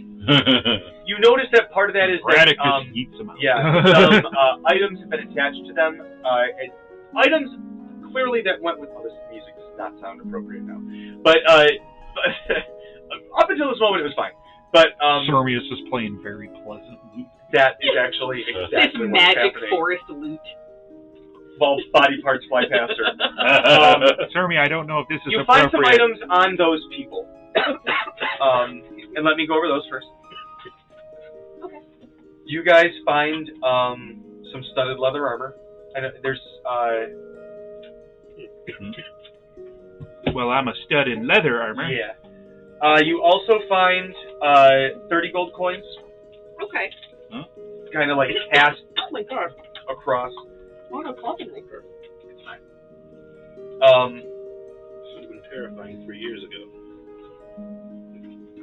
You notice that part of that is Braddock that just eats them out. yeah, some items have been attached to them. Items clearly that went with. Oh, this music does not sound appropriate now. But up until this moment, it was fine. But Thermia is just playing very pleasant. that is actually This exactly what's magic happening. forest loot. While body parts fly past her. Thermia, I don't know if this is You find some appropriate. items on those people. And let me go over those first. Okay. You guys find some studded leather armor. And there's Well, I'm a stud in leather armor. yeah. You also find 30 gold coins, Okay. kind of like cast Oh my god. across. Oh no, clothing maker. This would have been terrifying 3 years ago.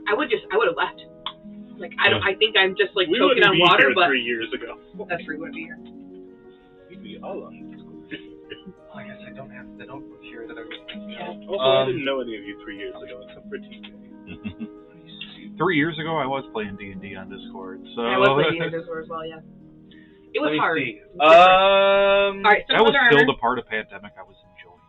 I would have left. Like I think I'm just like We choking wouldn't on be water, here but 3 years ago. that's true. Wouldn't be here. We'd be all on this. Oh, I guess I don't have the notebook here that I was thinking of. Also, I didn't know any of you 3 years ago except for TJ. 3 years ago, I was playing D&D on Discord, so I was playing Discord as well. Yeah. It was Let me hard. see. It was different. All right, so that was leather still armor. the part of pandemic I was enjoying.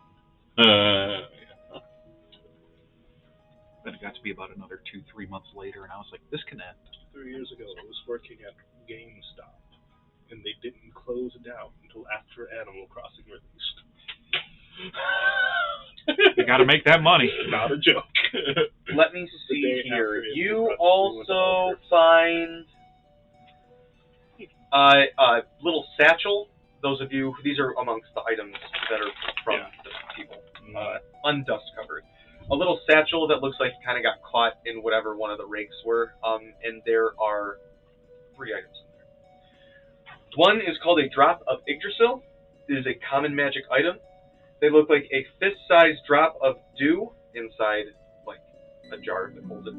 Then it got to be about another 2-3 months later, and I was like, this can end. 3 years ago, I was working at GameStop, and they didn't close down until after Animal Crossing released. You got to make that money. Not a joke. Let me The see day here. after You Animal Crossing was also over. find a little satchel. Those of you, these are amongst the items that are from the people. Undust covered. A little satchel that looks like it kind of got caught in whatever one of the rakes were. And there are 3 items in there. One is called a drop of Yggdrasil. It is a common magic item. They look like a fist-sized drop of dew inside, like, a jar that holds it.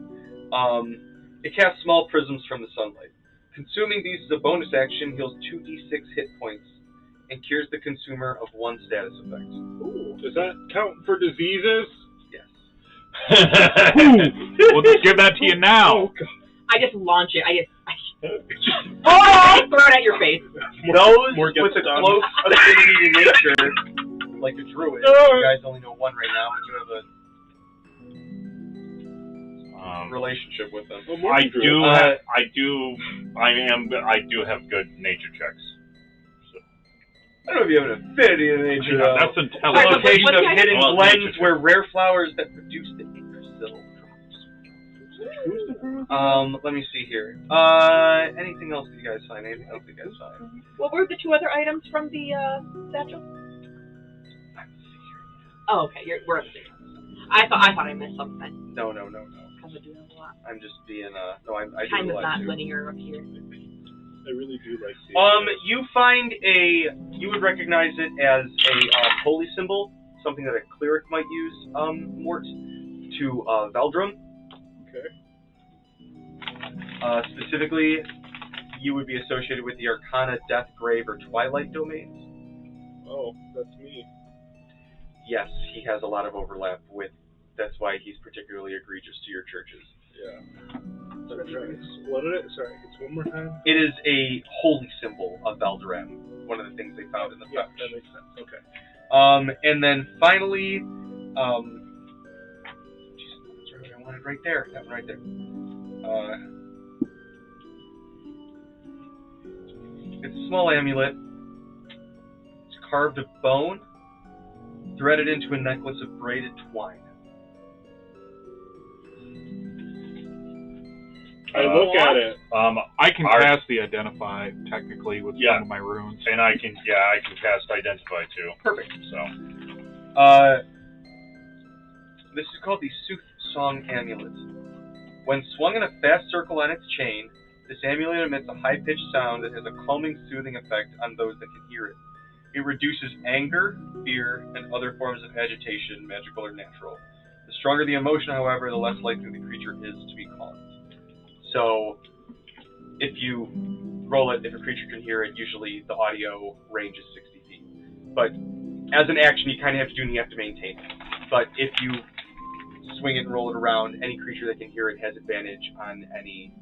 It casts small prisms from the sunlight. Consuming these as a bonus action heals 2d6 hit points and cures the consumer of 1 status effect. Ooh, does that count for diseases? Yes. We'll just give that to you now. Oh, God. I just launch it. Oh, throw it at your face. Those more with a gets done. close affinity to nature, like a druid, you guys only know 1 right now, and you have a relationship with them. Well, I Druid. do have good nature checks. I don't know if you have an affinity to nature, though. That's The intelligent. location What's of the hidden Well, glens nature where rare flowers that produce the Yggdrasil. Let me see here. Anything else that you guys find? What were the 2 other items from the satchel? Oh, okay. We're at the same time. I thought I missed something. No. Because I do have a lot. I'm just being, I do Time is realize not too. linear up here. I really do like the You find you would recognize it as a holy symbol, something that a cleric might use, Mort, to Veldrum. Okay. Specifically, you would be associated with the Arcana, Death, Grave, or Twilight domains. Oh, that's me. Yes, he has a lot of overlap with, that's why he's particularly egregious to your churches. Yeah. What did it? Sorry, it's one more time. It is a holy symbol of Veldram, one of the things they found in the Yeah, pouch. that makes sense. Okay. And then finally, that's right, I wanted right there. That one right there. It's a small amulet. It's carved of bone, threaded into a necklace of braided twine. I look at it. I can cast the Identify, technically, with some of my runes. And I can cast Identify too. Perfect. So, this is called the Sooth Song Amulet. When swung in a fast circle on its chain, this amulet emits a high-pitched sound that has a calming, soothing effect on those that can hear it. It reduces anger, fear, and other forms of agitation, magical or natural. The stronger the emotion, however, the less likely the creature is to be calmed. So, if you roll it, if a creature can hear it, usually the audio range is 60 feet. But as an action, you kind of have to do, and you have to maintain it. But if you swing it and roll it around, any creature that can hear it has advantage on any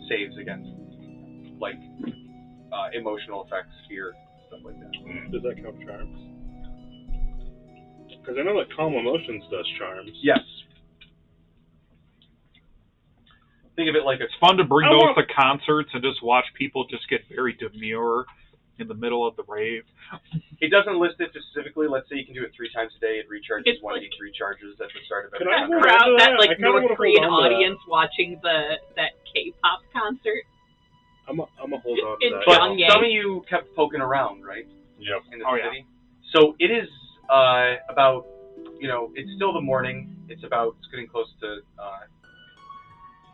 saves against, like, emotional effects, fear, stuff like that. Does that count charms? Because I know that Calm Emotions does charms. Yes. Think of it like It's fun to bring those to concerts and just watch people just get very demure in the middle of the rave. It doesn't list it specifically. Let's say you can do it 3 times a day. It recharges It's 1d3 charges at the start of Can every I time. hold Crowd, on to that that? like I kinda wanna North hold Korean on to that. audience watching that K-pop concert. I'm a hold on to In that. But Pyongyang. some of you kept poking around, right? yep. In the Oh, yeah. city. So it is about, it's still the morning. It's getting close to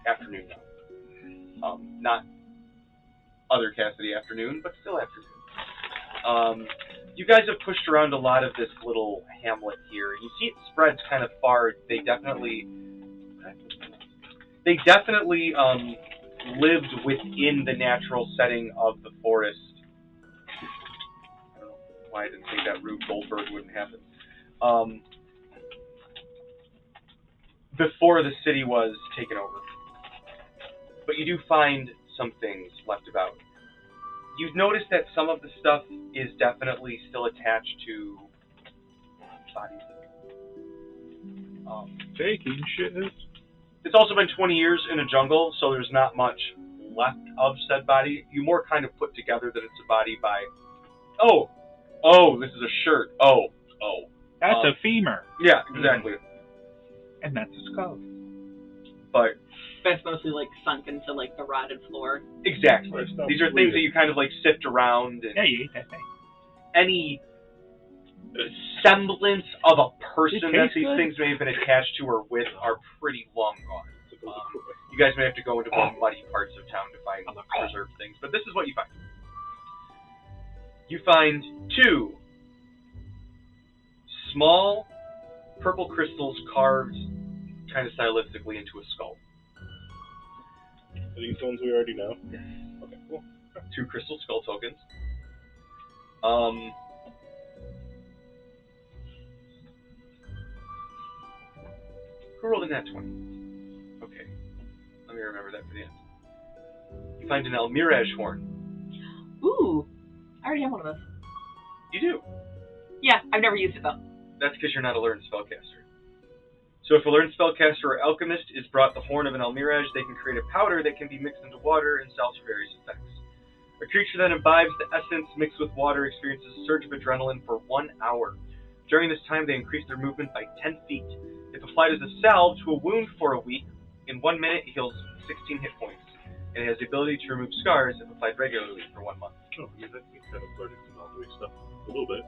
afternoon now. Not other Cassidy afternoon, but still afternoon. You guys have pushed around a lot of this little hamlet here, and you see it spreads kind of far. They definitely lived within the natural setting of the forest. I don't know why I didn't think that Rube Goldberg wouldn't happen. Before the city was taken over. But you do find some things left about. You've noticed that some of the stuff is definitely still attached to bodies. Taking shit. It's also been 20 years in a jungle, so there's not much left of said body. You more kind of put together that it's a body by, oh, this is a shirt. Oh. That's a femur. Yeah, exactly. And that's a skull. But That's mostly like sunk into like the rotted floor. exactly. I stopped These are things that you kind of like sift around, and Yeah, you ate that thing. any semblance of a person It that tastes these good. things may have been attached to or with are pretty long gone. You guys may have to go into more muddy parts of town to find preserved things, but this is what you find. You find 2 small purple crystals carved kind of stylistically into a skull. Are these ones we already know? Yes. Okay, cool. 2 crystal skull tokens. Who rolled a nat 20? Okay. Let me remember that for the end. You find an Mirage horn. Ooh, I already have one of those. You do. Yeah, I've never used it though. That's because you're not a learned spellcaster. So if a learned spellcaster or alchemist is brought the horn of an Almirage, they can create a powder that can be mixed into water and sells for various effects. A creature that imbibes the essence mixed with water experiences a surge of adrenaline for 1 hour. During this time, they increase their movement by 10 feet. If applied as a salve to a wound for a week, in 1 minute it heals 16 hit points. And it has the ability to remove scars if applied regularly for 1 month. Oh, yeah, that makes kind of started some all-the-way stuff a little bit.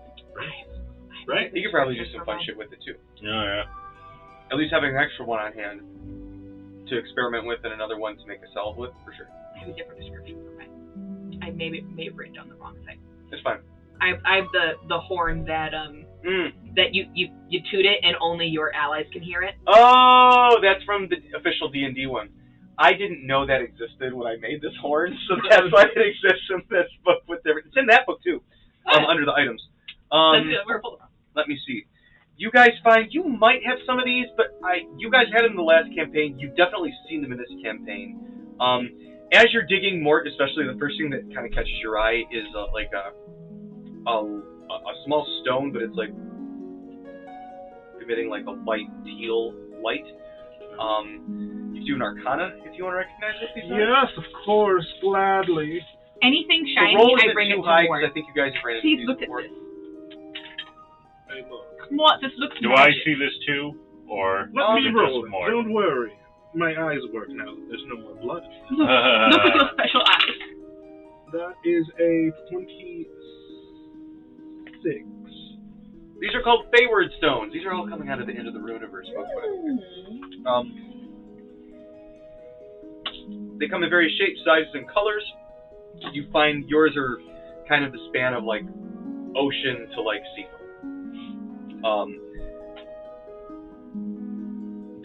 Right? You could probably do some fun shit with it too. Yeah. At least having an extra one on hand to experiment with and another one to make a salve with, for sure. I have a different description for mine. I may have written down the wrong thing. It's fine. I have the horn that that you toot it and only your allies can hear it. Oh, that's from the official D&D one. I didn't know that existed when I made this horn, so that's why it exists in this book. It's in that book too, under the items. Let me see. You guys find you might have some of these, but you guys had them in the last campaign. You've definitely seen them in this campaign. As you're digging more, especially the first thing that kind of catches your eye is like a small stone, but it's like emitting like a light teal light. You do an Arcana if you want to recognize what these are. Yes, of course, gladly. Anything shiny, the roll I bring it to high, Ward. I think you guys have ran into Please these look at before. this. Hey, look. What? This looks Do I magic. see this too, or Let is me it roll. just more? Don't worry. My eyes work now. There's no more blood. Look at those special eyes. That is a 26. These are called Fayward Stones. These are all coming out of the end of the Runaverse book. They come in various shapes, sizes, and colors. You find yours are kind of the span of like ocean to like sea.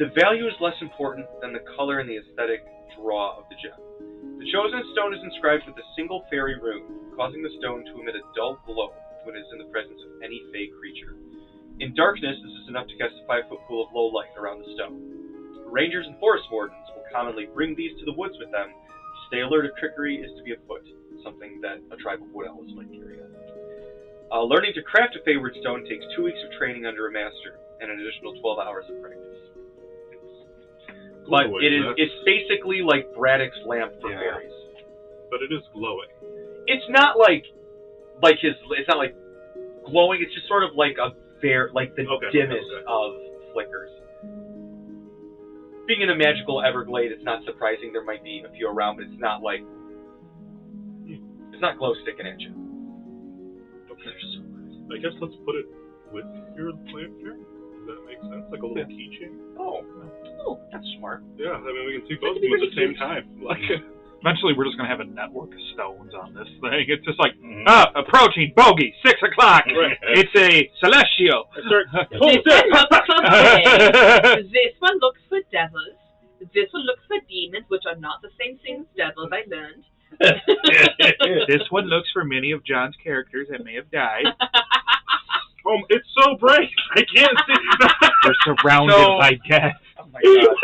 The value is less important than the color and the aesthetic draw of the gem. The chosen stone is inscribed with a single fairy rune, causing the stone to emit a dull glow when it is in the presence of any fey creature. In darkness, this is enough to cast a 5-foot pool of low light around the stone. Rangers and forest wardens will commonly bring these to the woods with them. To stay alert if trickery is to be afoot, something that a tribe of wood elves might carry out. Learning to craft a Fayward Stone takes 2 weeks of training under a master and an additional 12 hours of practice. But it's basically like Braddock's lamp for fairies. But it is glowing. It's not like it's not like glowing. It's just sort of like the dimmest of flickers. Being in a magical Everglade, it's not surprising there might be a few around, but it's not like it's not glow sticking at you. Okay. I guess let's put it with your lamp here. Does that make sense? Like a little keychain? Oh, that's smart. Yeah, I mean, we can see both of them at the same time. Like, Eventually, we're just going to have a network of stones on this thing. It's just like, approaching bogey, 6 o'clock. Right. It's a celestial. This one looks for devils. This one looks for demons, which are not the same thing as devils, I learned. This one looks for many of John's characters that may have died. it's so bright. I can't see. They're surrounded by death. Oh my god.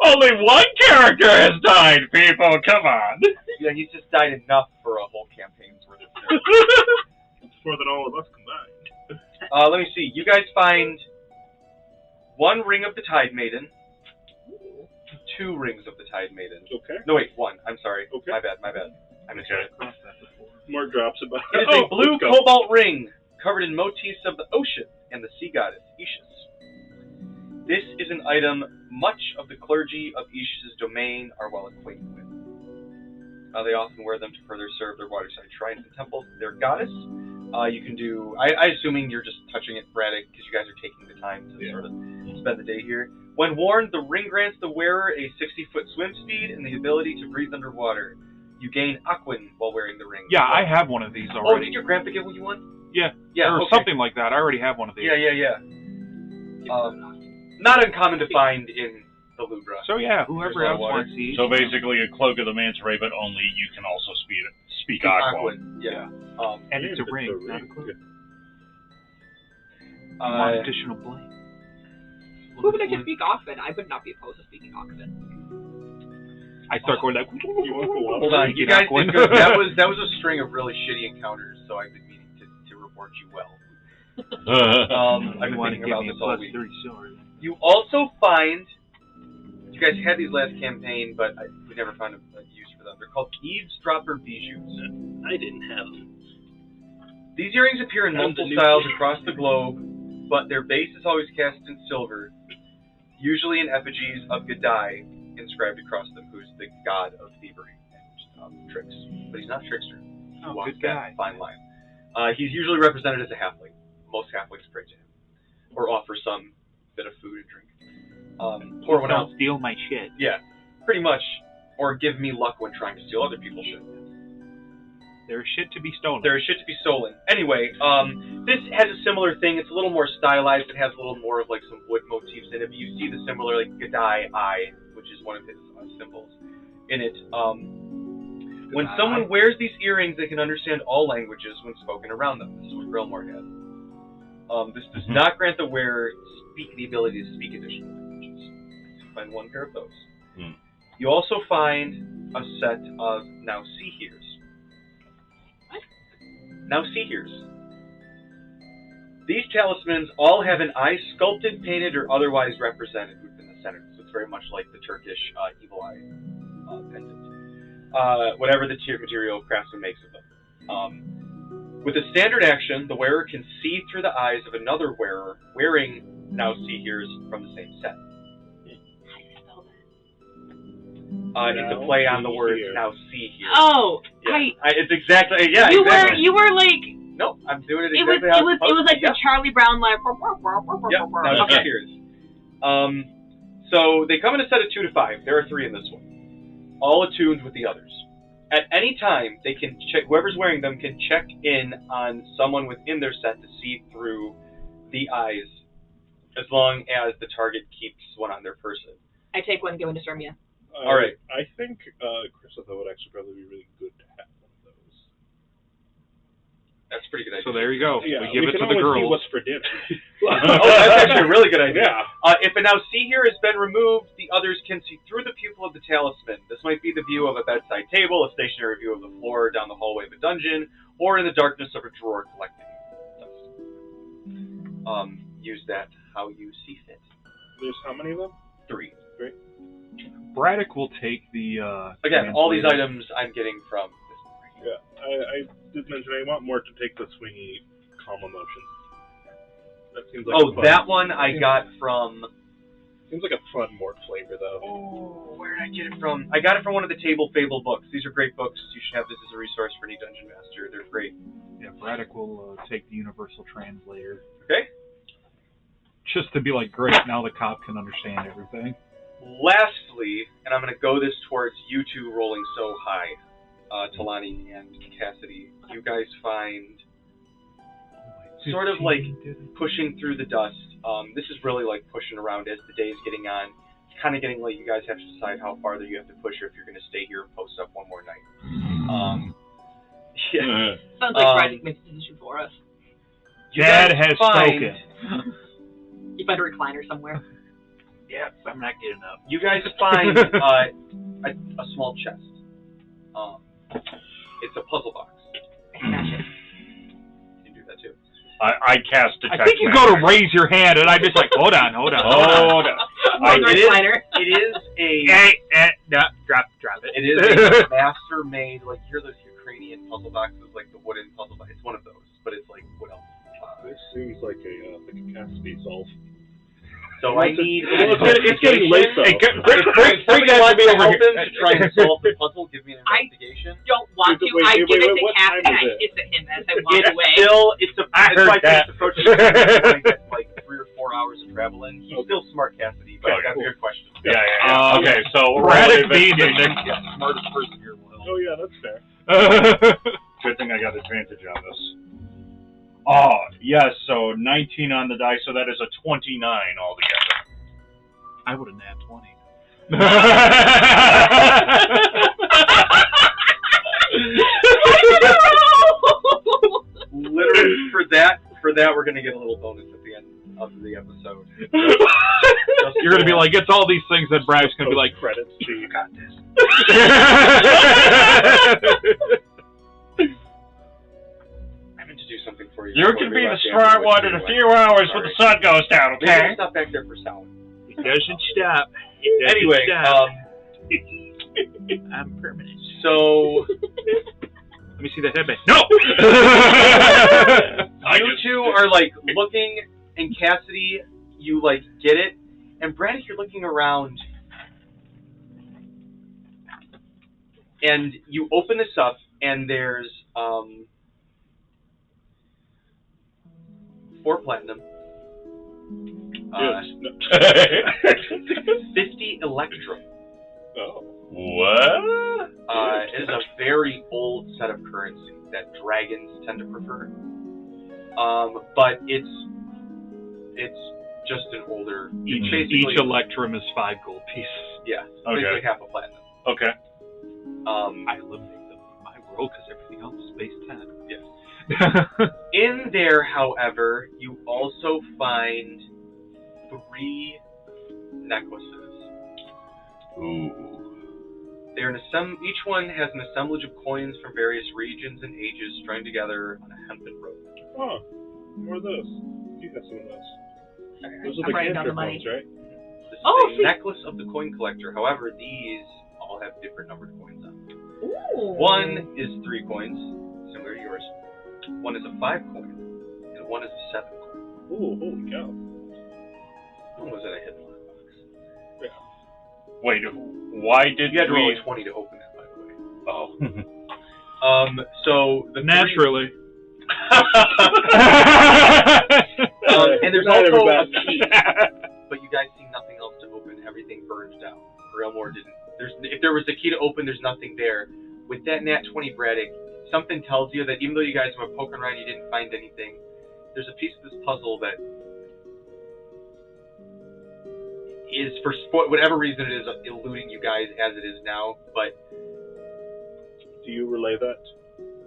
Only one character has died, people. Come on. Yeah, he's just died enough for a whole campaign's worth of stuff. It's more than all of us combined. Let me see. You guys find 1 ring of the Tide Maiden, 2 rings of the Tide Maiden. Okay. No, wait, 1. I'm sorry. Okay. My bad. I misread it. More drops about It is a blue cobalt ring covered in motifs of the ocean and the sea goddess, Ishis. This is an item much of the clergy of Ishis' domain are well acquainted with. They often wear them to further serve their waterside shrines and temples. Their goddess, you can do... I assuming you're just touching it, Braddock, because you guys are taking the time to sort of spend the day here. When worn, the ring grants the wearer a 60-foot swim speed and the ability to breathe underwater. You gain Aquin while wearing the ring. Yeah, I have one of these already. Oh, did your grandpa give you one? Yeah, or something like that. I already have one of these. Yeah. Not uncommon to find in Salubra. So yeah, whoever There's else water. wants to eat. So basically, a cloak of the manta ray, but only you can also speak Aqua. Yeah. And it's a It's ring, a not a ring. cloak. Uh, One additional blade. Who would I can speak Oxen? I would not be opposed to speaking Oxen. I start going like. You want to go up? Hold on, you guys did good. That was a string of really shitty encounters, so I've been meaning to report you well. I've been want to thinking give about me a this all plus week. 30 sword. You also find, you guys had these last campaign, but we never found a use for them. They're called eavesdropper bijoux. I didn't have them. These earrings appear in multiple styles across the globe, but their base is always cast in silver, usually in effigies of Gadai inscribed across them, who's the god of thievery and tricks. But he's not a trickster. He Oh, walks good that guy. fine line. He's usually represented as a halfling. Most halflings pray to him, or offer some bit of food and drink. Pour one out. Don't steal my shit. Yeah, pretty much. Or give me luck when trying to steal other people's shit. There's shit to be stolen. There is shit to be stolen. Anyway, this has a similar thing. It's a little more stylized. It has a little more of like some wood motifs in it. But you see the similar like Gadai eye, which is one of his symbols in it. When someone wears these earrings, they can understand all languages when spoken around them. This is what Grelmore had. This does not grant the wearer the ability to speak additional languages. You find one pair of those. You also find a set of Now See Here's. Now See Here's. These talismans all have an eye sculpted, painted, or otherwise represented within the center. So it's very much like the Turkish evil eye pendant. Whatever the material craftsman makes of them. With a standard action, the wearer can see through the eyes of another wearer wearing Now See Here's from the same set. It's a play on the words Now See Here. Oh, yeah. It's exactly, yeah, you exactly. You were like. Nope, I'm doing it It exactly was. how It was. it's It was like supposed the Charlie Brown line. Yep, Now See Here's. So they come in a set of 2 to 5. There are 3 in this one, all attuned with the others. At any time, they can check. Whoever's wearing them can check in on someone within their set to see through the eyes, as long as the target keeps one on their person. I take one, give one to Stormia. All right. I think Chrysothel would actually probably be really good to have one of those. That's a pretty good idea. So there you go. Yeah, we give it to the can always see girls. what's for dinner. Oh, that's actually a really good idea. Yeah. If a Now See Here has been removed, the others can see through the pupil of the talisman. This might be the view of a bedside table, a stationary view of the floor down the hallway of a dungeon, or in the darkness of a drawer collecting dust. Use that how you see fit. There's how many of them? 3. Braddock will take the. Again, all these translator. items I'm getting from this one right here. Yeah, I did mention I want more to take the swingy calm emotions. That seems like a fun, that one I got from. Seems like a fun mort flavor though. Oh, where did I get it from? I got it from one of the Table Fable books. These are great books. You should have this as a resource for any dungeon master. They're great. Yeah, Braddock will take the universal translator. Okay. Just to be like, great, now the cop can understand everything. Lastly, and I'm going to go this towards you two rolling so high, Talani and Cassidy, you guys find sort of like pushing through the dust. This is really like pushing around as the day is getting on. It's kind of getting late. You guys have to decide how farther you have to push or if you're going to stay here and post up one more night. Yeah. Sounds like Braddock makes a decision for us. Dad has spoken. You find a recliner somewhere. Yeah, I'm not getting up. You guys find a small chest. It's a puzzle box. Smash it. You can do that too. I cast detect. I think you go to raise your hand, and I'm just like, hold on. Hold on. It is a No, drop it. It is a master-made, like, you hear those Ukrainian puzzle boxes, like the wooden puzzle box. It's one of those, but it's like, what else? This seems like a Cassidy solve. So I need... Well, it's getting late, though. Bring that to me over here. To try and solve the puzzle, give me an investigation. Don't want to. Wait, I give it to what Cassidy time and I is it? hiss at him as I walk away. That's why he's approaching like 3 or 4 hours of travel in. He's still smart, Cassidy, but that's a good question. Yeah. Okay, so Braddock being the smartest person here. Oh, yeah, that's fair. Good thing I got advantage on this. Oh, yes, so 19 on the die, so that is a 29 altogether. I would have nat 20. Literally, for that, we're gonna get a little bonus at the end of the episode. You're gonna be like, it's all these things that Brad's gonna be like, credits. You got this. I meant to do something for you. You can be the smart one in a few hours when the sun goes down, Maybe okay? I'll stop back there for sound. it doesn't stop. Anyway, I'm permanent. so Let me see that headband. No! you two are like looking, and Cassidy, you like get it, and Braddock, you're looking around, and you open this up, and there's 4 platinum, 50 electrum. Oh. What? It is a very old set of currency that dragons tend to prefer. But it's just an older. Each electrum is 5 gold pieces. Yeah, Okay. basically half a platinum. Okay. I eliminate them from my roll because everything else is base 10. Yes. In there, however, you also find 3 necklaces. Ooh. They're each one has an assemblage of coins from various regions and ages strung together on a hempen rope. Oh, more of those. You got some of those. Those are I'm the writing down the cantrip money. ones, right? This is Oh, a see. necklace of the coin collector. However, these all have different numbered coins on them. Ooh. One is 3 coins, similar to yours. One is a 5 coin, and one is a 7 coin. Ooh, holy cow. One was in a hidden lock box. Wait, why did You had to roll we... a 20 to open it, by the way. Oh. So the Naturally. and there's Not also a everybody. key, but you guys see nothing else to open. Everything burned down. Realmore didn't. If there was a key to open, there's nothing there. With that nat 20, Braddock, something tells you that even though you guys were poking around, you didn't find anything. There's a piece of this puzzle that is, for whatever reason, it is eluding you guys as it is now. But Do you relay that?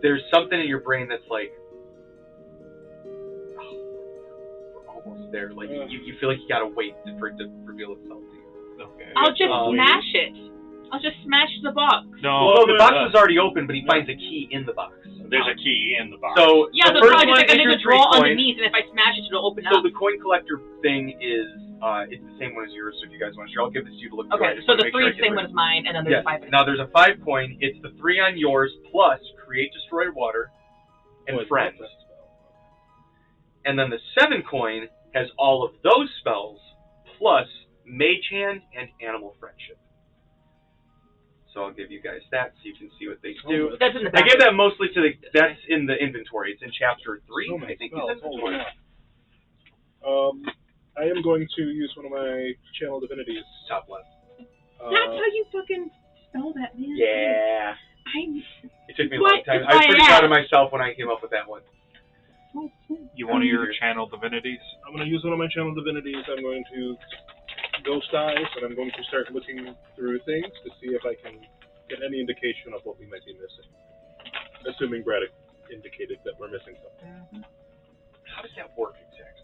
there's something in your brain that's like, oh, we're almost there. Like you feel like you gotta wait for it to reveal itself to you. Okay. I'll just smash it. I'll just smash the box. No. Well, the box is already open, but he finds a key in the box. There's a key in the box. So Yeah, the but first probably one just like is I your just 3 draw coins. underneath, and if I smash it, it'll open So up. the coin collector thing is it's the same one as yours. So if you guys want to share, I'll give this to you to look through. I Okay, just so wanna the make sure 3 I get same it one right. as mine, and then there's Yes. 5 in it. Now there's a 5 coin. It's the 3 on yours plus create, destroy, water, and friends. And then the 7 coin has all of those spells plus mage hand and animal friendship. So I'll give you guys that so you can see what they do. That's in the I back. gave that mostly to that's in the inventory. It's in chapter 3. So many I think spells, it's inventory. I am going to use one of my channel divinities. Top left. That's how you fucking spell that, man. Yeah. It took me a Why- long time. why I was pretty I proud of asked. myself when I came up with that one. You one of your channel divinities? I'm going to use one of my channel divinities. I'm going to ghost eyes, and I'm going to start looking through things to see if I can get any indication of what we might be missing. Assuming Braddock indicated that we're missing something. How does that work exactly?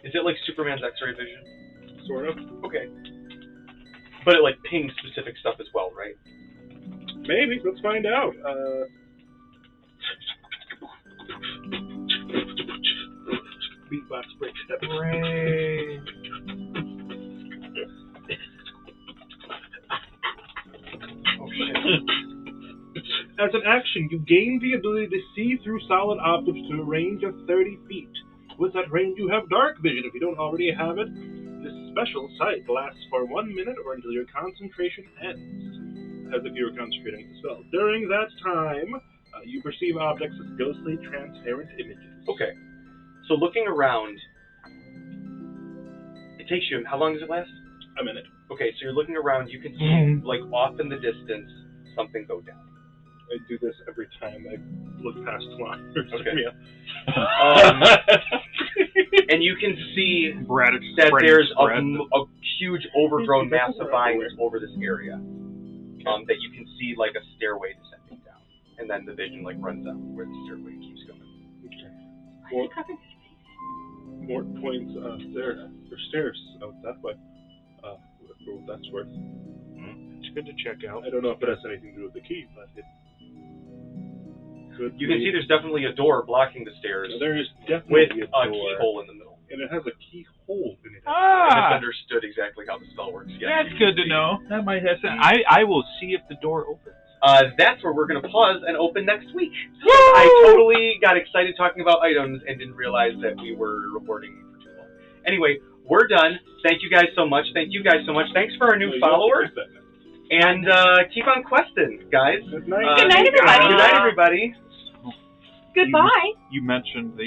Is it like Superman's X-ray vision? Sort of. Okay. But it like pings specific stuff as well, right? Maybe. Let's find out. Beatbox break. Oh shit. As an action, you gain the ability to see through solid objects to a range of 30 feet. With that range, you have dark vision if you don't already have it. This special sight lasts for 1 minute or until your concentration ends, as if you were concentrating on the spell. During that time, you perceive objects as ghostly, transparent images. Okay. So looking around, it takes you, how long does it last? A minute. Okay, so you're looking around, you can see, like, off in the distance, something go down. I do this every time I look past flyers. Okay. Yeah. And you can see Braddock that spreading there's spread. a huge overgrown mass of vines over this area that you can see like a stairway descending down, and then the vision like runs out where the stairway keeps going. More points there for stairs out that way. For what that's worth. It's good to check out. I don't know if it has anything to do with the key, but it could. You can see there's definitely a door blocking the stairs. There is with definitely a keyhole in the middle. And it has a keyhole in it. I misunderstood exactly how the spell works. Yeah. That's good to know. That might have sense. I will see if the door opens. That's where we're going to pause and open next week. I totally got excited talking about items and didn't realize that we were recording for too long. Anyway, we're done. Thank you guys so much. Thank you guys so much. Thanks for our new followers. And keep on questing, guys. Good night. Good night, everybody. Good night, everybody. Goodbye. You mentioned the